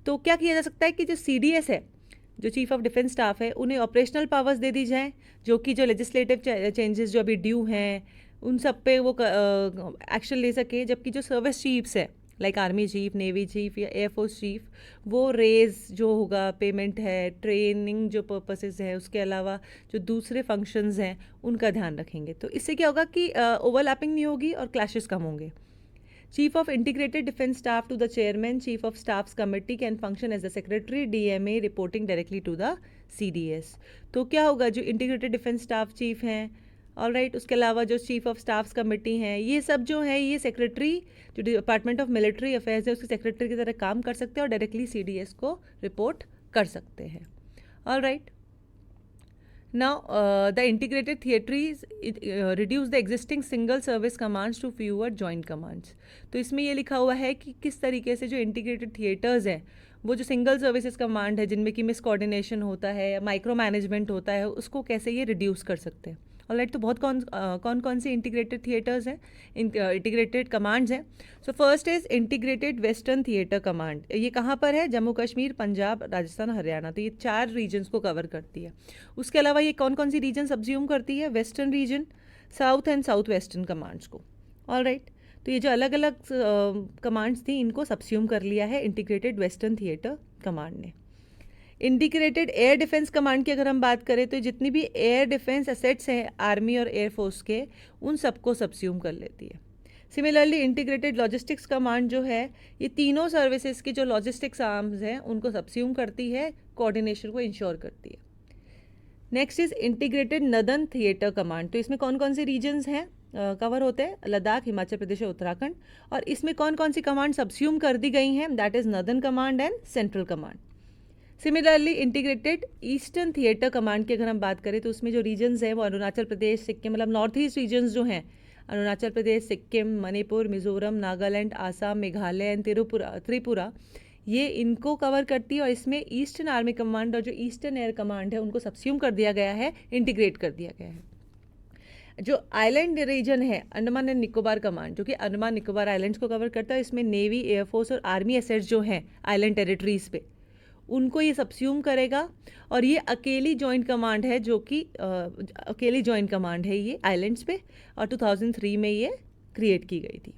तो क्या किया जा सकता है कि जो CDS है, जो चीफ ऑफ डिफेंस स्टाफ है, उन्हें ऑपरेशनल पावर्स दे दी जाए, जो कि जो लेजिस्लेटिव चेंजेस जो अभी ड्यू हैं उन सब पे वो एक्शन ले सके, जबकि जो सर्विस चीफ्स है like army chief, navy chief या एयरफोर्स चीफ, वो रेज जो होगा, पेमेंट है, ट्रेनिंग जो पर्पसेस है, उसके अलावा जो दूसरे फंक्शंस हैं उनका ध्यान रखेंगे. तो इससे क्या होगा कि ओवरलैपिंग नहीं होगी और क्लैशेस कम होंगे. Chief of Integrated Defence Staff to the Chairman, Chief of Staff's Committee can function as the Secretary, DMA reporting directly to the CDS. तो क्या होगा, जो इंटीग्रेटेड डिफेंस स्टाफ चीफ हैं, ऑलराइट, उसके अलावा जो चीफ ऑफ स्टाफ्स कमेटी हैं, ये सब जो है ये सेक्रेटरी, जो डिपार्टमेंट ऑफ मिलिट्री अफेयर्स है उसके सेक्रेटरी की तरह काम कर सकते हैं और डायरेक्टली CDS को रिपोर्ट कर सकते हैं. Alright. Now, the integrated theatres reduce the existing single service commands to fewer joint commands. तो इसमें ये लिखा हुआ है कि किस तरीके से जो इंटीग्रेटेड थिएटर्स हैं, वो जो सिंगल सर्विसेज कमांड है जिनमें कि मिस कोऑर्डिनेशन होता है, माइक्रो मैनेजमेंट होता है, उसको कैसे ये रिड्यूस कर सकते हैं. ऑलराइट. तो बहुत कौन से इंटीग्रेटेड थिएटर्स हैं, इंटीग्रेटेड कमांड्स हैं. So first is integrated western theatre command. ये कहाँ पर है? जम्मू कश्मीर, पंजाब, राजस्थान, हरियाणा. तो ये 4 रीजन्स को कवर करती है. उसके अलावा ये कौन सी रीजन सब्ज्यूम करती है? Western region, south and south western commands को. ऑलराइट. तो ये जो अलग अलग कमांड्स थी इनको सब्ज्यूम कर लिया है इंटीग्रेटेड वेस्टर्न थिएटर कमांड ने. इंटीग्रेटेड एयर डिफेंस कमांड की अगर हम बात करें तो जितनी भी एयर डिफेंस एसेट्स हैं आर्मी और एयरफोर्स के, उन सबको सब्स्यूम कर लेती है. सिमिलरली इंटीग्रेटेड लॉजिस्टिक्स कमांड जो है ये तीनों सर्विसेज की जो लॉजिस्टिक्स आर्म्स हैं उनको सब्स्यूम करती है, कोऑर्डिनेशन को इंश्योर करती है. Next is integrated northern theatre command. तो इसमें कौन से रीजन्स हैं कवर होते हैं? लद्दाख, हिमाचल प्रदेश और उत्तराखंड. और इसमें कौन सी कमांड सब्स्यूम कर दी गई हैं? That is northern command and central command. Similarly integrated eastern theatre command की अगर हम बात करें तो उसमें जो रीजन्स हैं वो अरुणाचल प्रदेश, सिक्किम, मतलब नॉर्थ ईस्ट रीजन्स जो हैं, अरुणाचल प्रदेश, सिक्किम, मणिपुर, मिजोरम, नागालैंड, आसाम, मेघालय एंड त्रिपुरा, ये इनको कवर करती है. और इसमें ईस्टर्न आर्मी कमांड और जो ईस्टर्न एयर कमांड है उनको सब्स्यूम कर दिया गया है, इंटीग्रेट कर दिया गया है. जो आइलैंड रीजन है, अंडमान एंड निकोबार कमांड, जो कि अंडमान निकोबार आइलैंड्स को कवर करता है, इसमें नेवी, एयरफोर्स और आर्मी एसेट्स जो हैं आइलैंड टेरिटरीज पे, उनको ये सब्स्यूम करेगा. और ये अकेली जॉइंट कमांड है, जो कि अकेली जॉइंट कमांड है ये आइलैंड्स पे, और 2003 में ये क्रिएट की गई थी.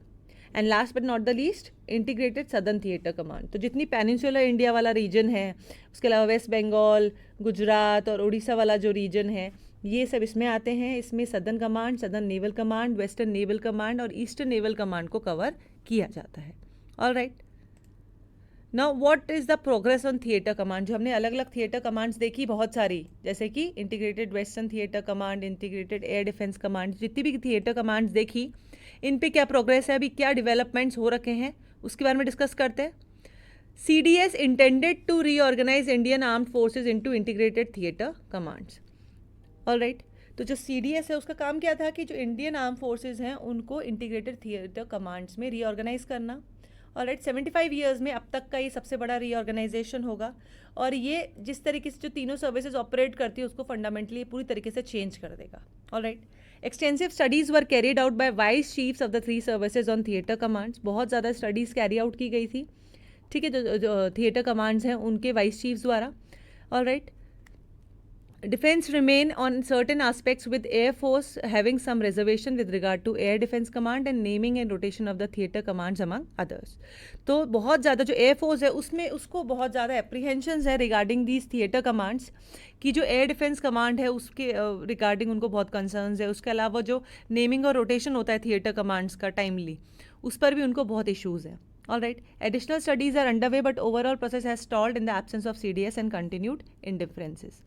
And last but not the least integrated southern theatre command. तो जितनी पेनिनसुलर इंडिया वाला रीजन है, उसके अलावा वेस्ट बंगाल, गुजरात और उड़ीसा वाला जो रीजन है, ये सब इसमें आते हैं. इसमें southern command, southern naval command, western naval command और ईस्टर्न नेवल कमांड को कवर किया जाता है. Alright. Now what is the progress on theatre command. जो हमने अलग अलग थिएटर कमांड्स देखी बहुत सारी, जैसे कि integrated western theatre command, integrated air defence command, जितनी भी थिएटर कमांड्स देखी, इन पे क्या प्रोग्रेस है, अभी क्या डेवलपमेंट्स हो रखे हैं, उसके बारे में डिस्कस करते हैं. CDS intended to reorganise Indian armed forces into integrated theatre commands. Alright. तो जो CDS है उसका काम क्या था कि जो इंडियन आर्म फोर्सेज हैं उनको इंटीग्रेटेड थिएटर कमांड्स में रीऑर्गेनाइज करना. ऑलराइट. 75 ईयर्स में अब तक का ये सबसे बड़ा रीऑर्गेनाइजेशन होगा. और ये जिस तरीके से जो तीनों सर्विसेज ऑपरेट करती है उसको फंडामेंटली पूरी तरीके से चेंज कर देगा. Alright. Extensive studies were carried out by vice chiefs of the 3 services on theatre commands. बहुत ज़्यादा स्टडीज़ कैरी आउट की गई थी, ठीक है, जो थिएटर कमांड्स हैं उनके वाइस चीफ्स द्वारा. Alright. Defense remain on certain aspects with Air Force having some reservation with regard to Air Defense Command and naming and rotation of the theatre commands among others. तो बहुत ज़्यादा जो Air Force है उसमें उसको बहुत ज़्यादा apprehensions है regarding these theatre commands, कि जो Air Defense Command है उसके regarding उनको बहुत concerns है. उसके अलावा जो naming और rotation होता है theatre commands का timely, उस पर भी उनको बहुत issues है. All right. Additional studies are underway, but overall process has stalled in the absence of CDS and continued differences.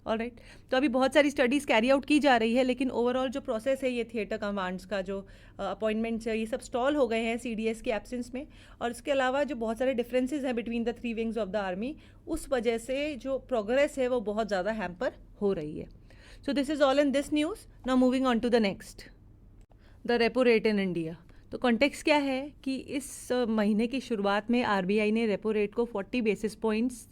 All right. तो अभी बहुत सारी स्टडीज़ कैरी आउट की जा रही है, लेकिन ओवरऑल जो प्रोसेस है ये थिएटर कमांड्स का जो अपॉइंटमेंट्स है ये सब स्टॉल हो गए हैं CDS के एब्सेंस में. और इसके अलावा जो बहुत सारे डिफरेंसेस हैं between the 3 wings of the army, उस वजह से जो प्रोग्रेस है वो बहुत ज़्यादा हैम्पर हो रही है. So this is all in this news. Now moving on to the next, the repo rate in India. तो कॉन्टेक्स्ट क्या है कि इस महीने की शुरुआत में RBI ने रेपो रेट को 40 बेसिस पॉइंट्स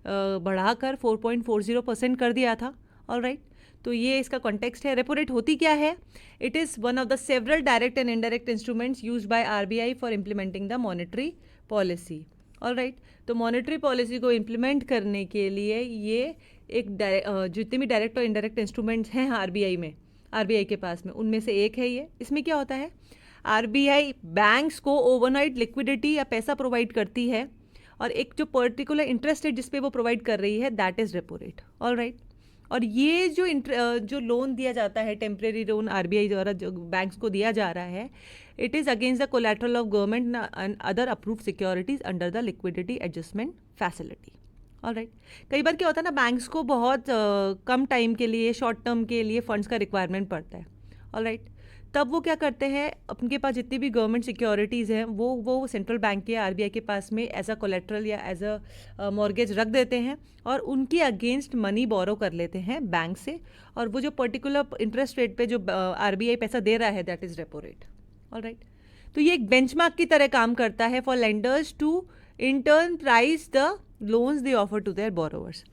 बढ़ाकर 4.40% कर दिया था. All right. तो ये इसका कॉन्टेक्स्ट है. रेपो रेट होती क्या है? It is one of the several direct and indirect instruments use by RBI for implementing the monetary policy. All right. तो मॉनेटरी पॉलिसी को इम्प्लीमेंट करने के लिए ये एक जितने भी डायरेक्ट और इनडायरेक्ट इंस्ट्रूमेंट्स हैं RBI के पास में, उनमें से एक है ये. इसमें क्या होता है? RBI बैंक्स को ओवरनाइट लिक्विडिटी या पैसा प्रोवाइड करती है, और एक जो पर्टिकुलर इंटरेस्ट रेट जिस पे वो प्रोवाइड कर रही है that is repo rate. All right. और ये जो लोन दिया जाता है, टेम्परेरी लोन RBI द्वारा जो बैंक्स को दिया जा रहा है, it is against the collateral of government and other approved securities under the liquidity adjustment facility. All right. कई बार क्या होता है ना, बैंक्स को बहुत कम टाइम के लिए, शॉर्ट टर्म के लिए फंड्स का रिक्वायरमेंट पड़ता है. All right. तब वो क्या करते हैं, उनके पास जितनी भी गवर्नमेंट सिक्योरिटीज़ हैं वो सेंट्रल बैंक के RBI के पास में एज अ कोलेट्रल या एज अ मॉर्गेज रख देते हैं, और उनके अगेंस्ट मनी बोरो कर लेते हैं बैंक से, और वो जो पर्टिकुलर इंटरेस्ट रेट पे जो RBI पैसा दे रहा है that is repo rate. All right. तो ये एक बेंचमार्क की तरह काम करता है for lenders to in turn price the loans they offer to their borrowers.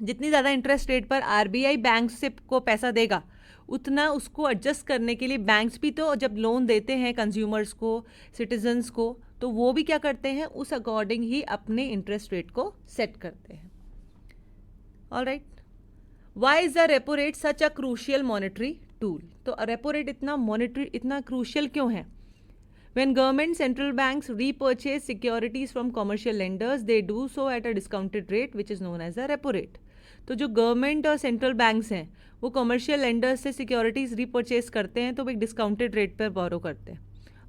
जितनी ज़्यादा इंटरेस्ट रेट पर RBI बैंक से को पैसा देगा, उतना उसको एडजस्ट करने के लिए बैंक्स भी तो जब लोन देते हैं कंज्यूमर्स को, सिटीजन्स को, तो वो भी क्या करते हैं, उस अकॉर्डिंग ही अपने इंटरेस्ट रेट को सेट करते हैं. All right. Why is the repo rate such a crucial monetary tool? तो रेपो रेट इतना क्रूशियल क्यों है? When government central banks repurchase securities from commercial lenders, they do so at a discounted rate which is known as the repo rate. तो जो government और central banks हैं वो commercial lenders से securities repurchase करते हैं, तो वो एक डिस्काउंटेड रेट पर बोरो करते हैं.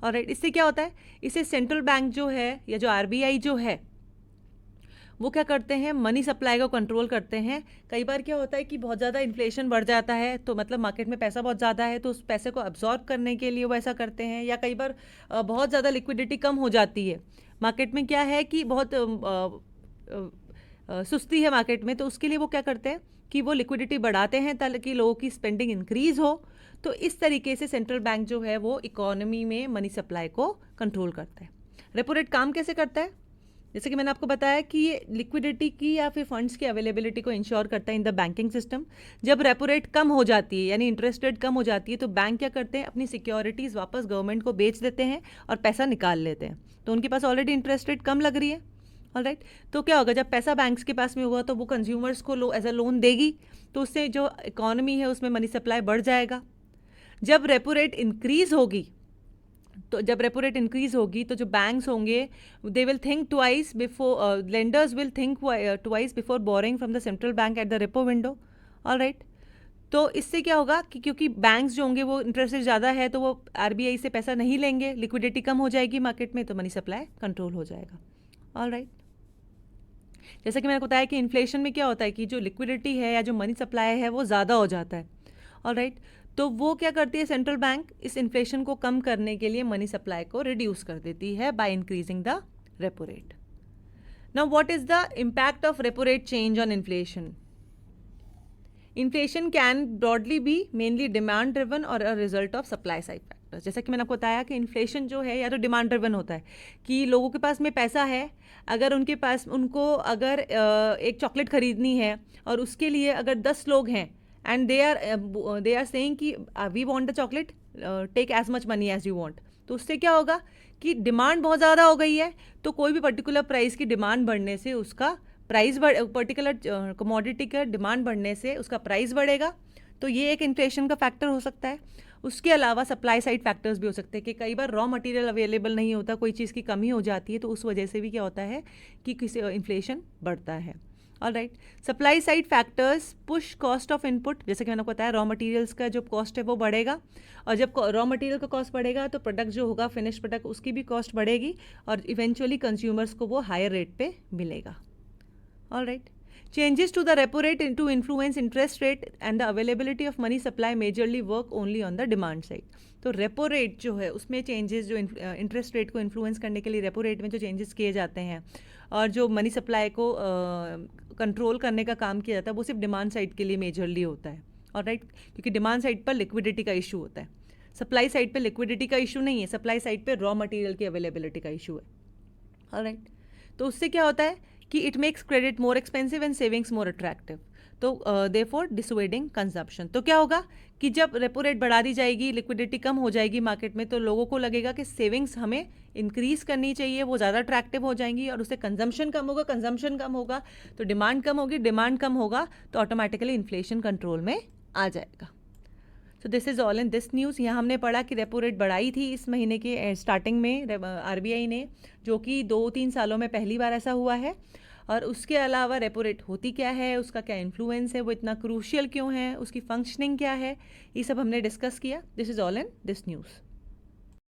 और राइट. इससे क्या होता है, इससे सेंट्रल बैंक जो है या जो RBI जो है वो क्या करते हैं, मनी सप्लाई को कंट्रोल करते हैं. कई बार क्या होता है कि बहुत ज़्यादा इन्फ्लेशन बढ़ जाता है, तो मतलब मार्केट में पैसा बहुत ज़्यादा है, तो उस पैसे को अब्जॉर्ब करने के लिए वो ऐसा करते हैं. या कई बार बहुत ज़्यादा लिक्विडिटी कम हो जाती है मार्केट में, क्या है कि बहुत सुस्ती है मार्केट में, तो उसके लिए वो क्या करते हैं कि वो लिक्विडिटी बढ़ाते हैं ताकि लोगों की स्पेंडिंग इंक्रीज़ हो. तो इस तरीके से सेंट्रल बैंक जो है वो इकोनॉमी में मनी सप्लाई को कंट्रोल करता है. रेपो रेट काम कैसे करता है? जैसे कि मैंने आपको बताया कि ये लिक्विडिटी की या फिर फंड्स की अवेलेबिलिटी को इंश्योर करता है इन द बैंकिंग सिस्टम. जब रेपो रेट कम हो जाती है यानी इंटरेस्ट रेट कम हो जाती है, तो बैंक क्या करते हैं, अपनी सिक्योरिटीज़ वापस गवर्नमेंट को बेच देते हैं और पैसा निकाल लेते हैं. तो उनके पास ऑलरेडी इंटरेस्ट रेट कम लग रही है. All right. तो क्या होगा, जब पैसा बैंक्स के पास में हुआ तो वो कंज्यूमर्स को एज अ लोन देगी, तो उससे जो इकोनॉमी है उसमें मनी सप्लाई बढ़ जाएगा. जब रेपो रेट इंक्रीज़ होगी तो जो बैंक्स होंगे they will think twice before, lenders will think twice before boring from the central bank at the repo window. All right. तो इससे क्या होगा कि क्योंकि बैंक्स जो होंगे वो इंटरेस्ट रेट ज़्यादा है, तो वो RBI से पैसा नहीं लेंगे, लिक्विडिटी कम हो जाएगी मार्केट में, तो मनी सप्लाई कंट्रोल हो जाएगा. All right. जैसा कि मैंने बताया कि इन्फ्लेशन में क्या होता है कि जो लिक्विडिटी है या जो मनी सप्लाई है वो ज़्यादा हो जाता है. All right. तो वो क्या करती है, सेंट्रल बैंक इस इन्फ्लेशन को कम करने के लिए मनी सप्लाई को रिड्यूस कर देती है by increasing the repo rate. Now what is the impact of repo rate change on inflation? Inflation can broadly be mainly demand driven और a result of supply side factors. जैसा कि मैंने आपको बताया कि इन्फ्लेशन जो है या तो डिमांड ड्रिवन होता है कि लोगों के पास में पैसा है, अगर उनको अगर एक चॉकलेट खरीदनी है और उसके लिए अगर 10 लोग हैं and they are saying कि we want the chocolate, take as much money as you want, तो उससे क्या होगा कि डिमांड बहुत ज़्यादा हो गई है, तो कोई भी पर्टिकुलर प्राइस की डिमांड बढ़ने से उसका प्राइस पर्टिकुलर कमोडिटी का डिमांड बढ़ने से उसका प्राइस बढ़ेगा. तो ये एक इन्फ्लेशन का फैक्टर हो सकता है. उसके अलावा सप्लाई साइड फैक्टर्स भी हो सकते हैं कि कई बार रॉ मटेरियल अवेलेबल नहीं होता, कोई चीज़ की कमी हो जाती है, तो उस वजह से भी क्या होता है कि किसी इन्फ्लेशन बढ़ता है. Alright, supply side factors push cost of input, जैसे कि मैंने आपको बताया रॉ मटेरियल्स का जो कॉस्ट है वो बढ़ेगा, और जब रॉ मटेरियल का कॉस्ट बढ़ेगा तो प्रोडक्ट जो होगा फिनिश प्रोडक्ट उसकी भी कॉस्ट बढ़ेगी और इवेंचुअली कंज्यूमर्स को वो हायर रेट पे मिलेगा। Alright, changes to the repo rate to influence interest rate and the availability of money supply majorly work only on the demand side। तो रेपो रेट जो है उसमें चेंजेस जो इंटरेस्ट रेट को इन्फ्लुएंस करने के लिए रेपो रेट में जो चेंजेस किए जाते हैं और जो मनी सप्लाई को कंट्रोल करने का काम किया जाता है वो सिर्फ डिमांड साइड के लिए मेजरली होता है। ऑलराइट, क्योंकि डिमांड साइड पर लिक्विडिटी का इशू होता है, सप्लाई साइड पे लिक्विडिटी का इशू नहीं है, सप्लाई साइड पे रॉ मटेरियल की अवेलेबिलिटी का इशू है। ऑलराइट, तो उससे क्या होता है कि it makes credit more expensive and savings more attractive, तो देयरफॉर डिसुएडिंग कंजप्शन। तो क्या होगा कि जब रेपो रेट बढ़ा दी जाएगी, लिक्विडिटी कम हो जाएगी मार्केट में, तो लोगों को लगेगा कि सेविंग्स हमें इंक्रीज करनी चाहिए, वो ज़्यादा अट्रैक्टिव हो जाएंगी और उससे कंजम्पशन कम होगा, कंजम्पशन कम होगा तो डिमांड कम होगी, डिमांड कम होगा तो ऑटोमेटिकली इन्फ्लेशन कंट्रोल में आ जाएगा। सो this is all in this news. यहाँ हमने पढ़ा कि रेपो रेट बढ़ाई थी इस महीने के स्टार्टिंग में आरबीआई ने, जो कि 2-3 सालों में पहली बार ऐसा हुआ है। और उसके अलावा रेपो रेट होती क्या है, उसका क्या इन्फ्लुएंस है, वो इतना क्रूशियल क्यों है, उसकी फंक्शनिंग क्या है, ये सब हमने डिस्कस किया। This is all in this news.